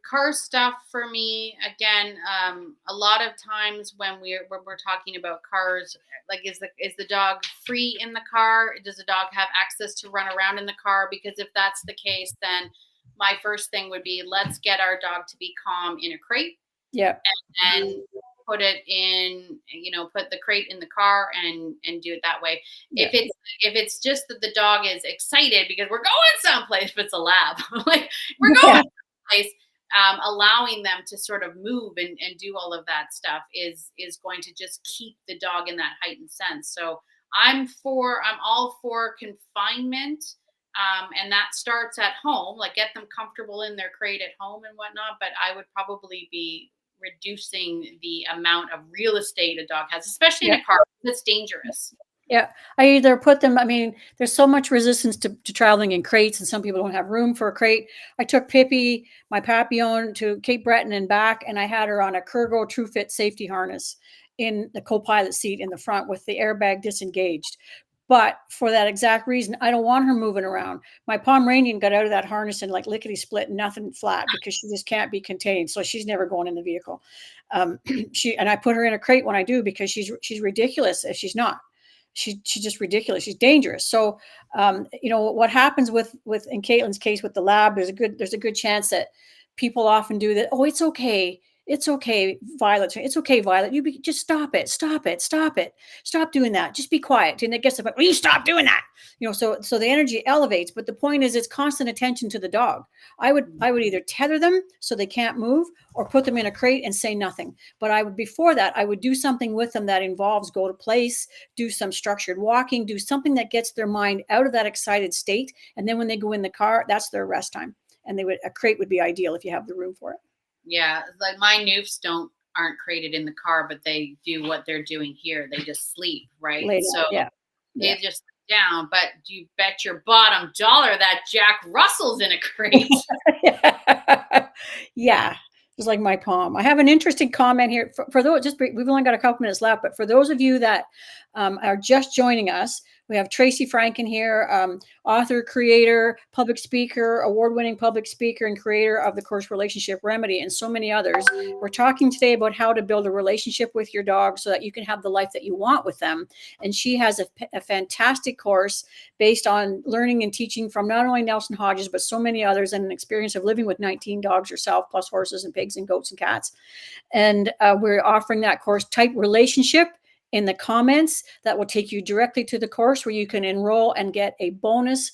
car stuff for me, again, a lot of times when we're talking about cars, like, is the dog free in the car? Does the dog have access to run around in the car? Because if that's the case, then my first thing would be, let's get our dog to be calm in a crate,
Yeah,
and put the crate in the car, and do it that way.
yeah,
If it's just that the dog is excited because we're going someplace, if it's a lab, like, we're going
yeah,
place, allowing them to sort of move and do all of that stuff is going to just keep the dog in that heightened sense. So I'm all for confinement, and that starts at home. Like, get them comfortable in their crate at home and whatnot. But I would probably be reducing the amount of real estate a dog has, especially in
yeah.
a car. That's dangerous.
Yeah, I either put them. I mean, there's so much resistance to traveling in crates, and some people don't have room for a crate. I took Pippi, my Papillon, to Cape Breton and back, and I had her on a Kurgo TrueFit safety harness in the co-pilot seat in the front with the airbag disengaged. But for that exact reason, I don't want her moving around. My Pomeranian got out of that harness and like lickety split, nothing flat, because she just can't be contained. So she's never going in the vehicle. I put her in a crate when I do, because she's ridiculous if she's not. She's just ridiculous. She's dangerous. So, what happens with in Caitlin's case with the lab, there's a good chance that people often do that. Oh, it's okay. It's okay, Violet. It's okay, Violet. Just stop it. Stop it. Stop it. Stop doing that. Just be quiet. And it gets about, will you stop doing that? So the energy elevates. But the point is, it's constant attention to the dog. I would either tether them so they can't move, or put them in a crate and say nothing. But before that, I would do something with them that involves go to place, do some structured walking, do something that gets their mind out of that excited state. And then when they go in the car, that's their rest time. And a crate would be ideal if you have the room for it.
Yeah, like, my Noofs aren't created in the car, but they do what they're doing here. They just sleep, right?
Later.
So
Yeah.
they
Yeah.
just lay down. But you bet your bottom dollar that Jack Russell's in a crate.
Yeah. It's like my palm. I have an interesting comment here for those. We've only got a couple minutes left, but for those of you that are just joining us, we have Tracy Franken here, author, creator, public speaker, award-winning public speaker, and creator of the course Relationship Remedy, and so many others. We're talking today about how to build a relationship with your dog so that you can have the life that you want with them. And she has a fantastic course based on learning and teaching from not only Nelson Hodges, but so many others, and an experience of living with 19 dogs herself, plus horses and pigs and goats and cats. And we're offering that course, Type Relationship in the comments. That will take you directly to the course where you can enroll and get a bonus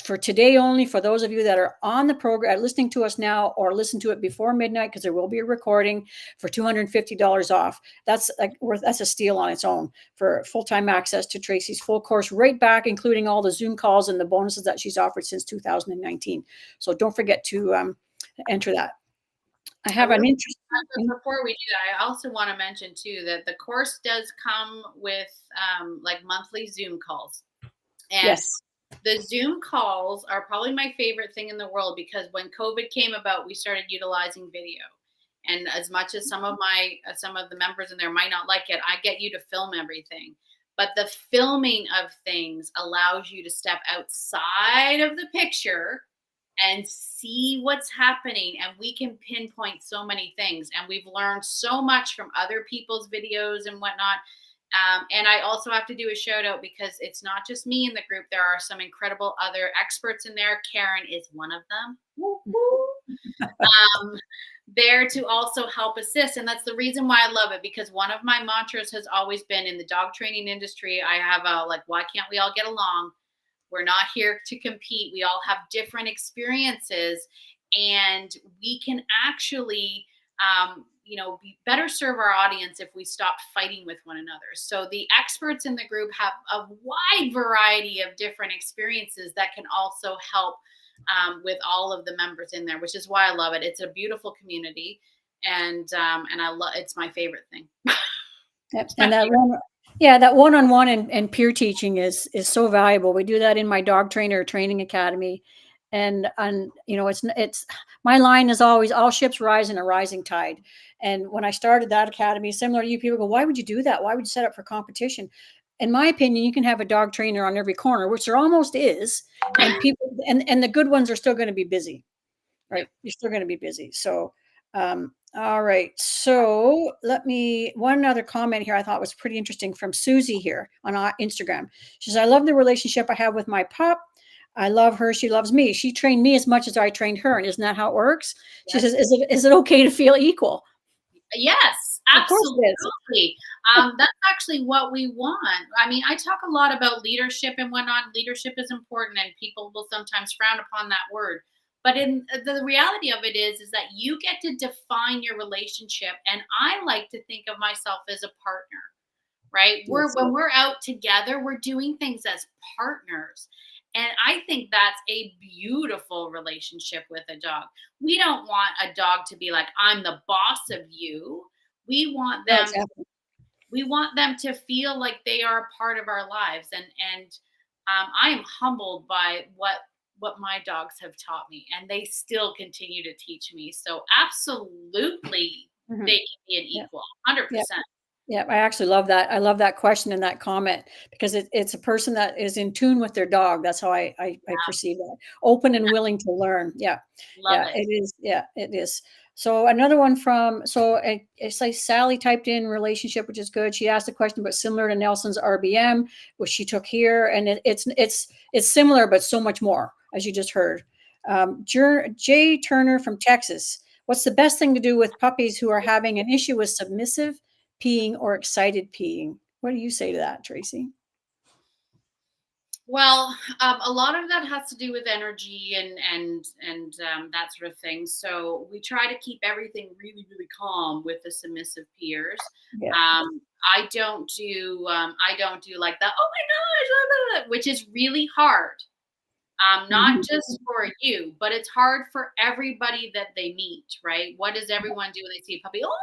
for today only, for those of you that are on the program, listening to us now, or listen to it before midnight, because there will be a recording for $250 off. That's that's a steal on its own for full-time access to Tracy's full course, right back, including all the Zoom calls and the bonuses that she's offered since 2019. So don't forget to enter that. I have an interest.
Before we do that, I also want to mention too that the course does come with like monthly Zoom calls. And
Yes.
the Zoom calls are probably my favorite thing in the world, because when COVID came about, we started utilizing video. And as much as some of the members in there might not like it, I get you to film everything. But the filming of things allows you to step outside of the picture and see what's happening, and we can pinpoint so many things, and we've learned so much from other people's videos and whatnot. And I also have to do a shout out, because it's not just me in the group. There are some incredible other experts in there. Karen is one of them. There to also help assist. And that's the reason why I love it, because one of my mantras has always been, in the dog training industry, I have a, like, why can't we all get along? We're not here to compete. We all have different experiences, and we can actually, be better serve our audience if we stop fighting with one another. So the experts in the group have a wide variety of different experiences that can also help with all of the members in there, which is why I love it. It's a beautiful community, and I love. It's my favorite thing.
Yep. And that one, yeah, that one-on-one and peer teaching is so valuable. We do that in my dog trainer training academy, and it's my line is always, all ships rise in a rising tide. And when I started that academy, similar to you, people go, why would you do that? Why would you set up for competition? In my opinion, you can have a dog trainer on every corner, which there almost is, and people and the good ones are still going to be busy, right? You're still going to be busy. So all right. So one other comment here I thought was pretty interesting from Susie here on our Instagram. She says, I love the relationship I have with my pup. I love her. She loves me. She trained me as much as I trained her. And isn't that how it works? She says, is it okay to feel equal?
Yes, absolutely. That's actually what we want. I mean, I talk a lot about leadership and whatnot. Leadership is important, and people will sometimes frown upon that word. But in the reality of it is that you get to define your relationship. And I like to think of myself as a partner, right? When we're out together, we're doing things as partners. And I think that's a beautiful relationship with a dog. We don't want a dog to be like, I'm the boss of you. We want them, we want them to feel like they are a part of our lives. And I am humbled by what my dogs have taught me, and they still continue to teach me. So absolutely, they can be an equal, 100%.
Yeah, I actually love that. I love that question and that comment, because it's a person that is in tune with their dog. That's how I perceive that. Open and willing to learn. Yeah.
Love it.
It is. Yeah, it is. So another one it's like Sally typed in relationship, which is good. She asked a question, but similar to Nelson's RBM, which she took here. And it's similar, but so much more, as you just heard. Jay Turner from Texas. What's the best thing to do with puppies who are having an issue with submissive peeing or excited peeing? What do you say to that, Tracy?
Well, a lot of that has to do with energy and that sort of thing. So we try to keep everything really, really calm with the submissive peers.
Yeah.
I don't do like the, oh my gosh, which is really hard. Not just for you, but it's hard for everybody that they meet, right? What does everyone do when they see a puppy? Oh,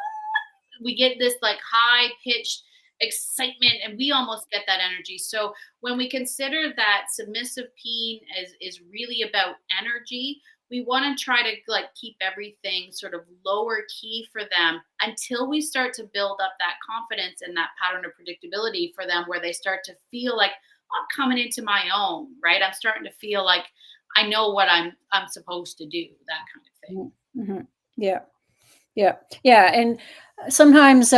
we get this like high pitched excitement, and we almost get that energy. So when we consider that submissive peeing is really about energy, we want to try to like keep everything sort of lower key for them until we start to build up that confidence and that pattern of predictability for them, where they start to feel like, oh, I'm coming into my own, right? I'm starting to feel like I know what I'm supposed to do, that kind of thing.
Mm-hmm. Yeah. And sometimes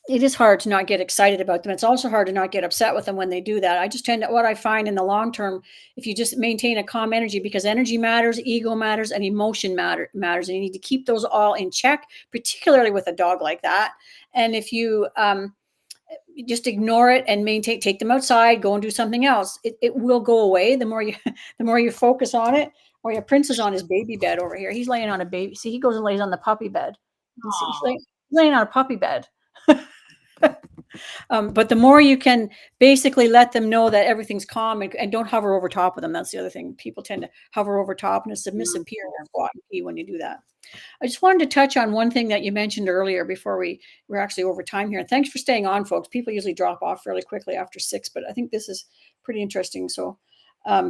it is hard to not get excited about them. It's also hard to not get upset with them when they do that. I just tend to, what I find in the long term, if you just maintain a calm energy, because energy matters, ego matters, and emotion matters, and you need to keep those all in check, particularly with a dog like that. And if you just ignore it and take them outside, go and do something else. It will go away the more you the more you focus on it. Oh yeah, Prince is on his baby bed over here. He's laying on a baby. See, he goes and lays on the puppy bed. And see,
Aw.
laying on a puppy bed. But the more you can basically let them know that everything's calm, and don't hover over top of them. That's the other thing. People tend to hover over top, and a submissive peer will squat and pee when you do that. I just wanted to touch on one thing that you mentioned earlier before we're actually over time here. And thanks for staying on, folks. People usually drop off fairly quickly after 6, but I think this is pretty interesting. So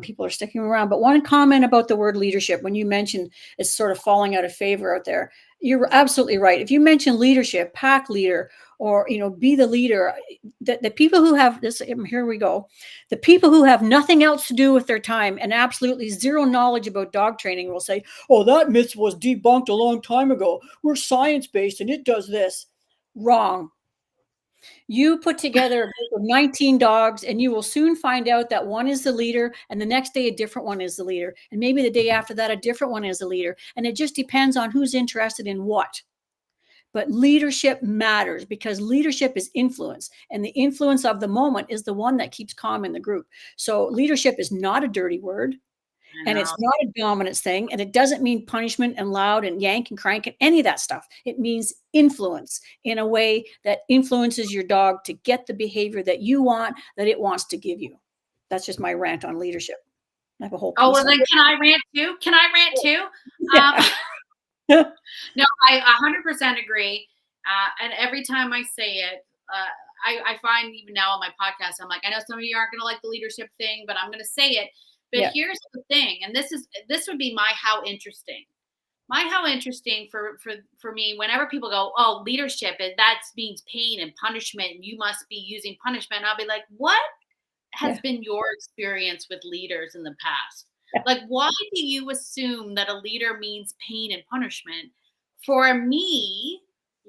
people are sticking around. But one comment about the word leadership, when you mentioned it's sort of falling out of favor out there, you're absolutely right. If you mention leadership, pack leader, or be the leader, the people who have this, here we go, the people who have nothing else to do with their time and absolutely zero knowledge about dog training will say, oh, that myth was debunked a long time ago. We're science-based and it does this. Wrong. You put together a group of 19 dogs and you will soon find out that one is the leader, and the next day a different one is the leader, and maybe the day after that a different one is the leader, and it just depends on who's interested in what. But leadership matters because leadership is influence, and the influence of the moment is the one that keeps calm in the group. So leadership is not a dirty word,
I
and
know.
it's not a dominance thing, and it doesn't mean punishment and loud and yank and crank and any of that stuff. It means influence in a way that influences your dog to get the behavior that you want, that it wants to give you. That's just my rant on leadership. I have a whole
Oh,
piece
well,
on
then can I rant too? Can I rant too? Um,
it.
no, I 100% agree. And every time I say it, I find even now on my podcast, I'm like, I know some of you aren't going to like the leadership thing, but I'm going to say it. But
Yeah.
here's the thing, and this would be my how interesting. My how interesting for me. Whenever people go, oh, leadership is that means pain and punishment, and you must be using punishment. I'll be like, what has
Yeah.
been your experience with leaders in the past?
Yeah.
Like, why do you assume that a leader means pain and punishment? For me,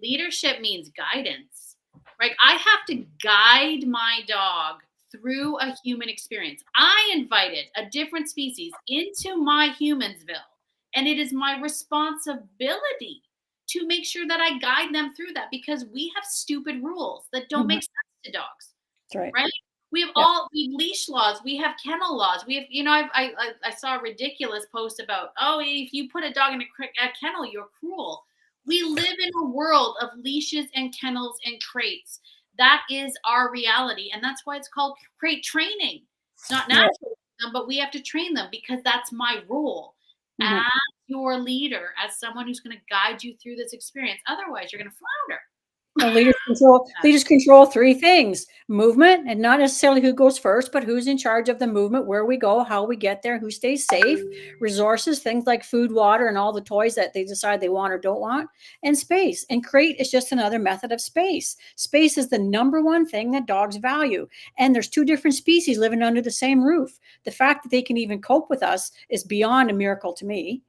leadership means guidance. Right? I have to guide my dog through a human experience. I invited a different species into my humansville, and it is my responsibility to make sure that I guide them through that because we have stupid rules that don't
Mhm.
make sense to dogs,
That's right.
right?
Yeah.
We have leash laws, we have kennel laws, we have, I saw a ridiculous post about, oh, if you put a dog in a kennel, you're cruel. We live in a world of leashes and kennels and crates. That is our reality, and that's why it's called crate training. It's not
Yeah.
natural, but we have to train them because that's my rule
Mhm.
as your leader, as someone who's going to guide you through this experience. Otherwise, you're going to flounder.
Well, leaders control three things: movement, and not necessarily who goes first, but who's in charge of the movement, where we go, how we get there, who stays safe, resources, things like food, water, and all the toys that they decide they want or don't want, and space. And crate is just another method of space. Space is the number one thing that dogs value. And there's two different species living under the same roof. The fact that they can even cope with us is beyond a miracle to me.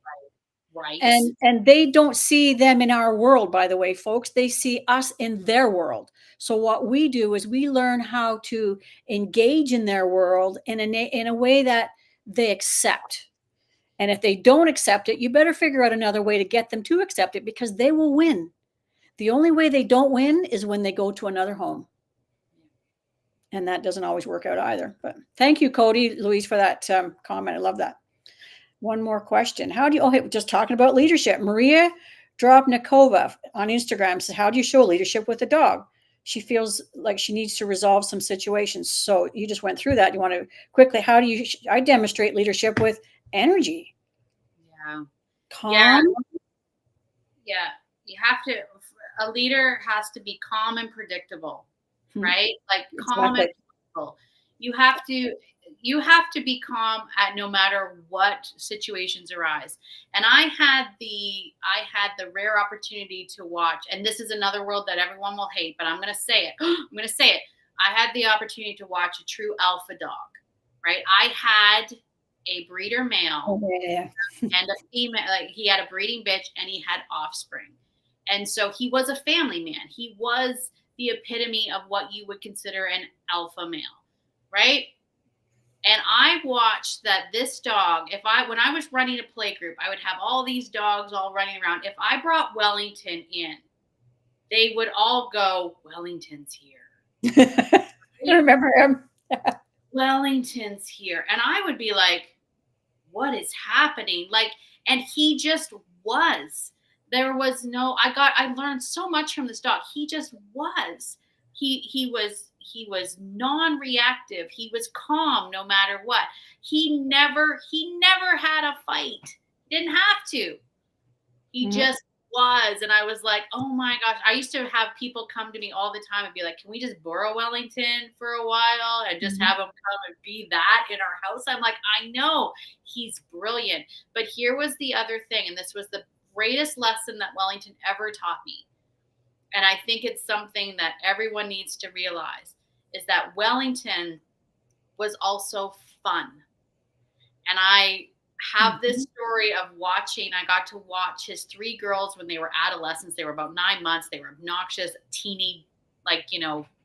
Right.
And they don't see them in our world, by the way, folks. They see us in their world. So what we do is we learn how to engage in their world in a way that they accept. And if they don't accept it, you better figure out another way to get them to accept it, because they will win. The only way they don't win is when they go to another home. And that doesn't always work out either. But thank you, Cody, Louise, for that comment. I love that. One more question. How do you, okay, just talking about leadership. Maria Drobnikova on Instagram says, how do you show leadership with a dog? She feels like she needs to resolve some situations. So you just went through that. You want to quickly, how do you, I demonstrate leadership with energy,
Yeah. Yeah.
calm.
Yeah. You have to, a leader has to be calm and predictable,
Hmm,
right? Like calm and
exactly.
predictable. You have to, you have to be calm at no matter what situations arise. And I had the rare opportunity to watch, and this is another world that everyone will hate, but I'm going to say it. I'm going to say it. I had the opportunity to watch a true alpha dog, right? I had a breeder
Oh,
male
yeah, yeah.
and a female. Like, he had a breeding bitch and he had offspring, and so he was a family man. He was the epitome of what you would consider an alpha male, right? And I watched that this dog, when I was running a play group, I would have all these dogs all running around. If I brought Wellington in, they would all go, Wellington's here.
I remember him.
Wellington's here. And I would be like, what is happening? Like, and he just was. There was no, I learned so much from this dog. He just was. He was non-reactive. He was calm no matter what. He never had a fight. Didn't have to. He just was. And I was like, oh my gosh. I used to have people come to me all the time and be like, can we just borrow Wellington for a while and just have him come and be that in our house? I'm like, I know he's brilliant. But here was the other thing. And this was the greatest lesson that Wellington ever taught me. And I think it's something that everyone needs to realize is that Wellington was also fun. And I have this story of watching. I got to watch his 3 girls when they were adolescents. They were about 9 months. They were obnoxious, teeny,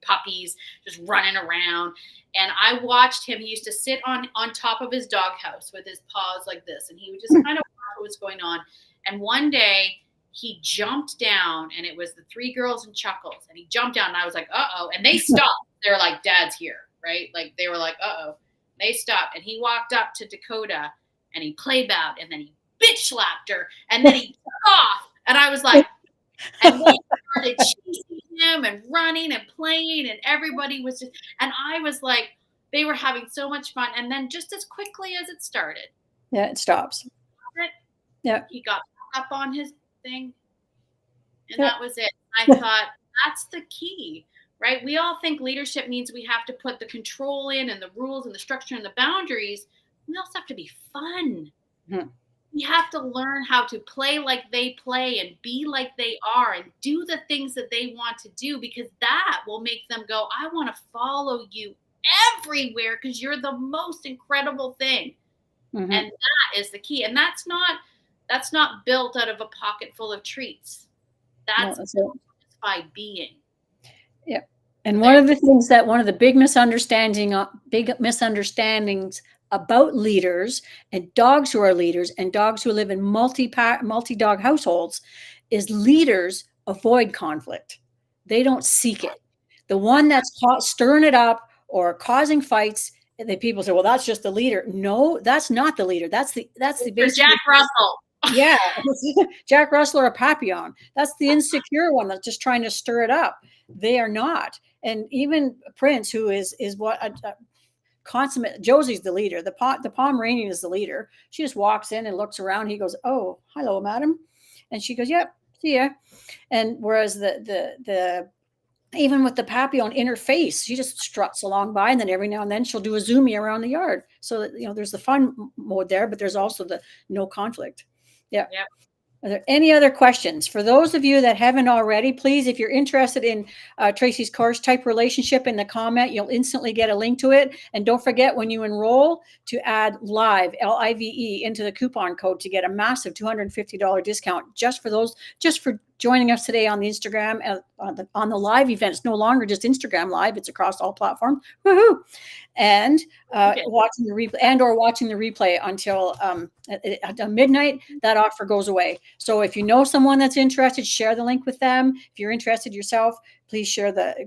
puppies just running around. And I watched him. He used to sit on top of his doghouse with his paws like this. And he would just kind of watch what was going on. And one day he jumped down, and it was the 3 girls and Chuckles. And he jumped down, and I was like, uh-oh. And they stopped. They were like, Dad's here, right? Like, they were like, uh-oh. They stopped, and he walked up to Dakota, and he played out, and then he bitch slapped her, and then he took off. And I was like, and they started chasing him and running and playing, and everybody was just, and I was like, they were having so much fun. And then just as quickly as it started,
it stops. Yeah.
He got up on his thing, and that was it. I thought, that's the key. Right? We all think leadership means we have to put the control in and the rules and the structure and the boundaries. We also have to be fun. We have to learn how to play like they play and be like they are and do the things that they want to do, because that will make them go, I want to follow you everywhere because you're the most incredible thing. And that is the key. And that's not built out of a pocket full of treats. That's built by being.
Yeah. And one of the big misunderstandings about leaders and dogs who are leaders and dogs who live in multi-dog households is leaders avoid conflict. They don't seek it. The one that's stirring it up or causing fights, the people say, well, that's just the leader. No, that's not the leader. That's the basic
Jack Russell.
Yeah. Jack Russell or a Papillon. That's the insecure one that's just trying to stir it up. They are not. And even Prince, who is what a consummate, Josie's the leader. The Pomeranian is the leader. She just walks in and looks around. He goes, oh, hello, madam. And she goes, yep, see ya. And whereas the even with the Papillon in her face, she just struts along by, and then every now and then she'll do a zoomie around the yard. So that, there's the fun mode there, but there's also the no conflict. Yeah. Yep. Are there any other questions? For those of you that haven't already, please, if you're interested in Tracy's course, type relationship in the comment. You'll instantly get a link to it. And don't forget, when you enroll, to add LIVE, LIVE, into the coupon code to get a massive $250 discount just for joining us today on the Instagram, on the live event. It's no longer just Instagram Live. It's across all platforms. Woohoo! And watching the replay or watching the replay until at midnight, that offer goes away. So if you know someone that's interested, share the link with them. If you're interested yourself, please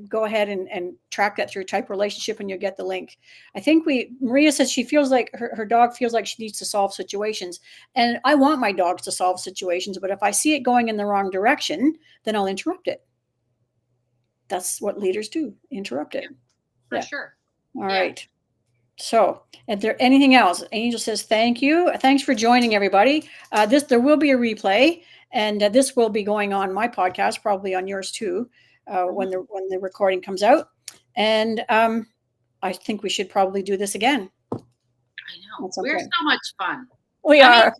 go ahead and track that through Type Relationship, and you'll get the link. I think Maria says she feels like her dog feels like she needs to solve situations. And I want my dogs to solve situations, but if I see it going in the wrong direction, then I'll interrupt it. That's what leaders do, interrupt it.
For sure.
All right. So, is there anything else? Angel says, thank you. Thanks for joining, everybody. There will be a replay, and this will be going on my podcast, probably on yours too, when the recording comes out. And I think we should probably do this again.
I know. Okay. We're so much fun.
We are.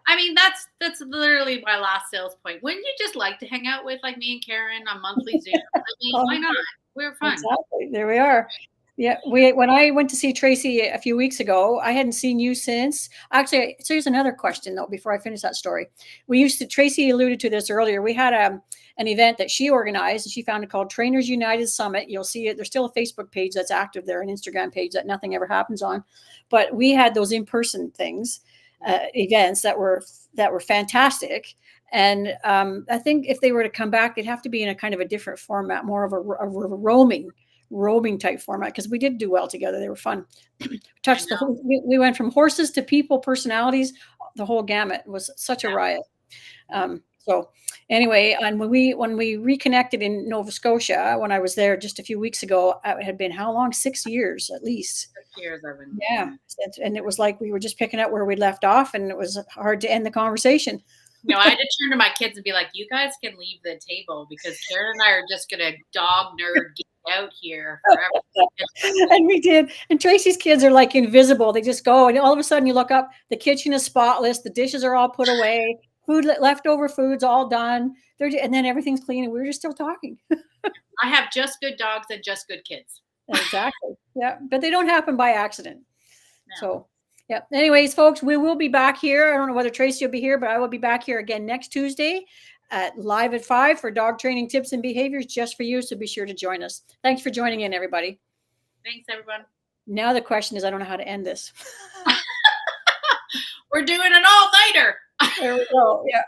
I mean, that's literally my last sales point. Wouldn't you just like to hang out with like me and Karen on monthly Zoom? I mean, why not? We're fun.
Exactly. There we are. Yeah, when I went to see Tracy a few weeks ago, I hadn't seen you since. Actually, so here's another question though, before I finish that story. Tracy alluded to this earlier. We had an event that she organized, and she founded called Trainers United Summit. You'll see it. There's still a Facebook page that's active there, an Instagram page that nothing ever happens on. But we had those in-person things, events that were fantastic. And I think if they were to come back, it'd have to be in a kind of a different format, more of a roaming roaming type format because we did do well together. They were fun.
I
Touched the
know.
whole. We went from horses to people, personalities, the whole gamut. It was such a
Yeah.
riot. So anyway, and when we reconnected in Nova Scotia, when I was there just a few weeks ago, it had been how long? 6 years at least.
6 years I've been.
Yeah, and it was like we were just picking up where we left off, and it was hard to end the conversation.
I had to turn to my kids and be like, "You guys can leave the table because Karen and I are just gonna dog nerd geek out here forever."
And we did. And Tracy's kids are like invisible. They just go, and all of a sudden you look up, the kitchen is spotless, the dishes are all put away, leftover food's all done. And then everything's clean, and we're just still talking.
I have just good dogs and just good kids.
Exactly. Yeah, but they don't happen by accident.
No.
So, yeah. Anyways, folks, we will be back here. I don't know whether Tracy will be here, but I will be back here again next Tuesday at live at 5 for dog training tips and behaviors just for you. So be sure to join us. Thanks for joining in, everybody.
Thanks, everyone.
Now the question is, I don't know how to end this.
We're doing an all-nighter.
There we go. Yeah.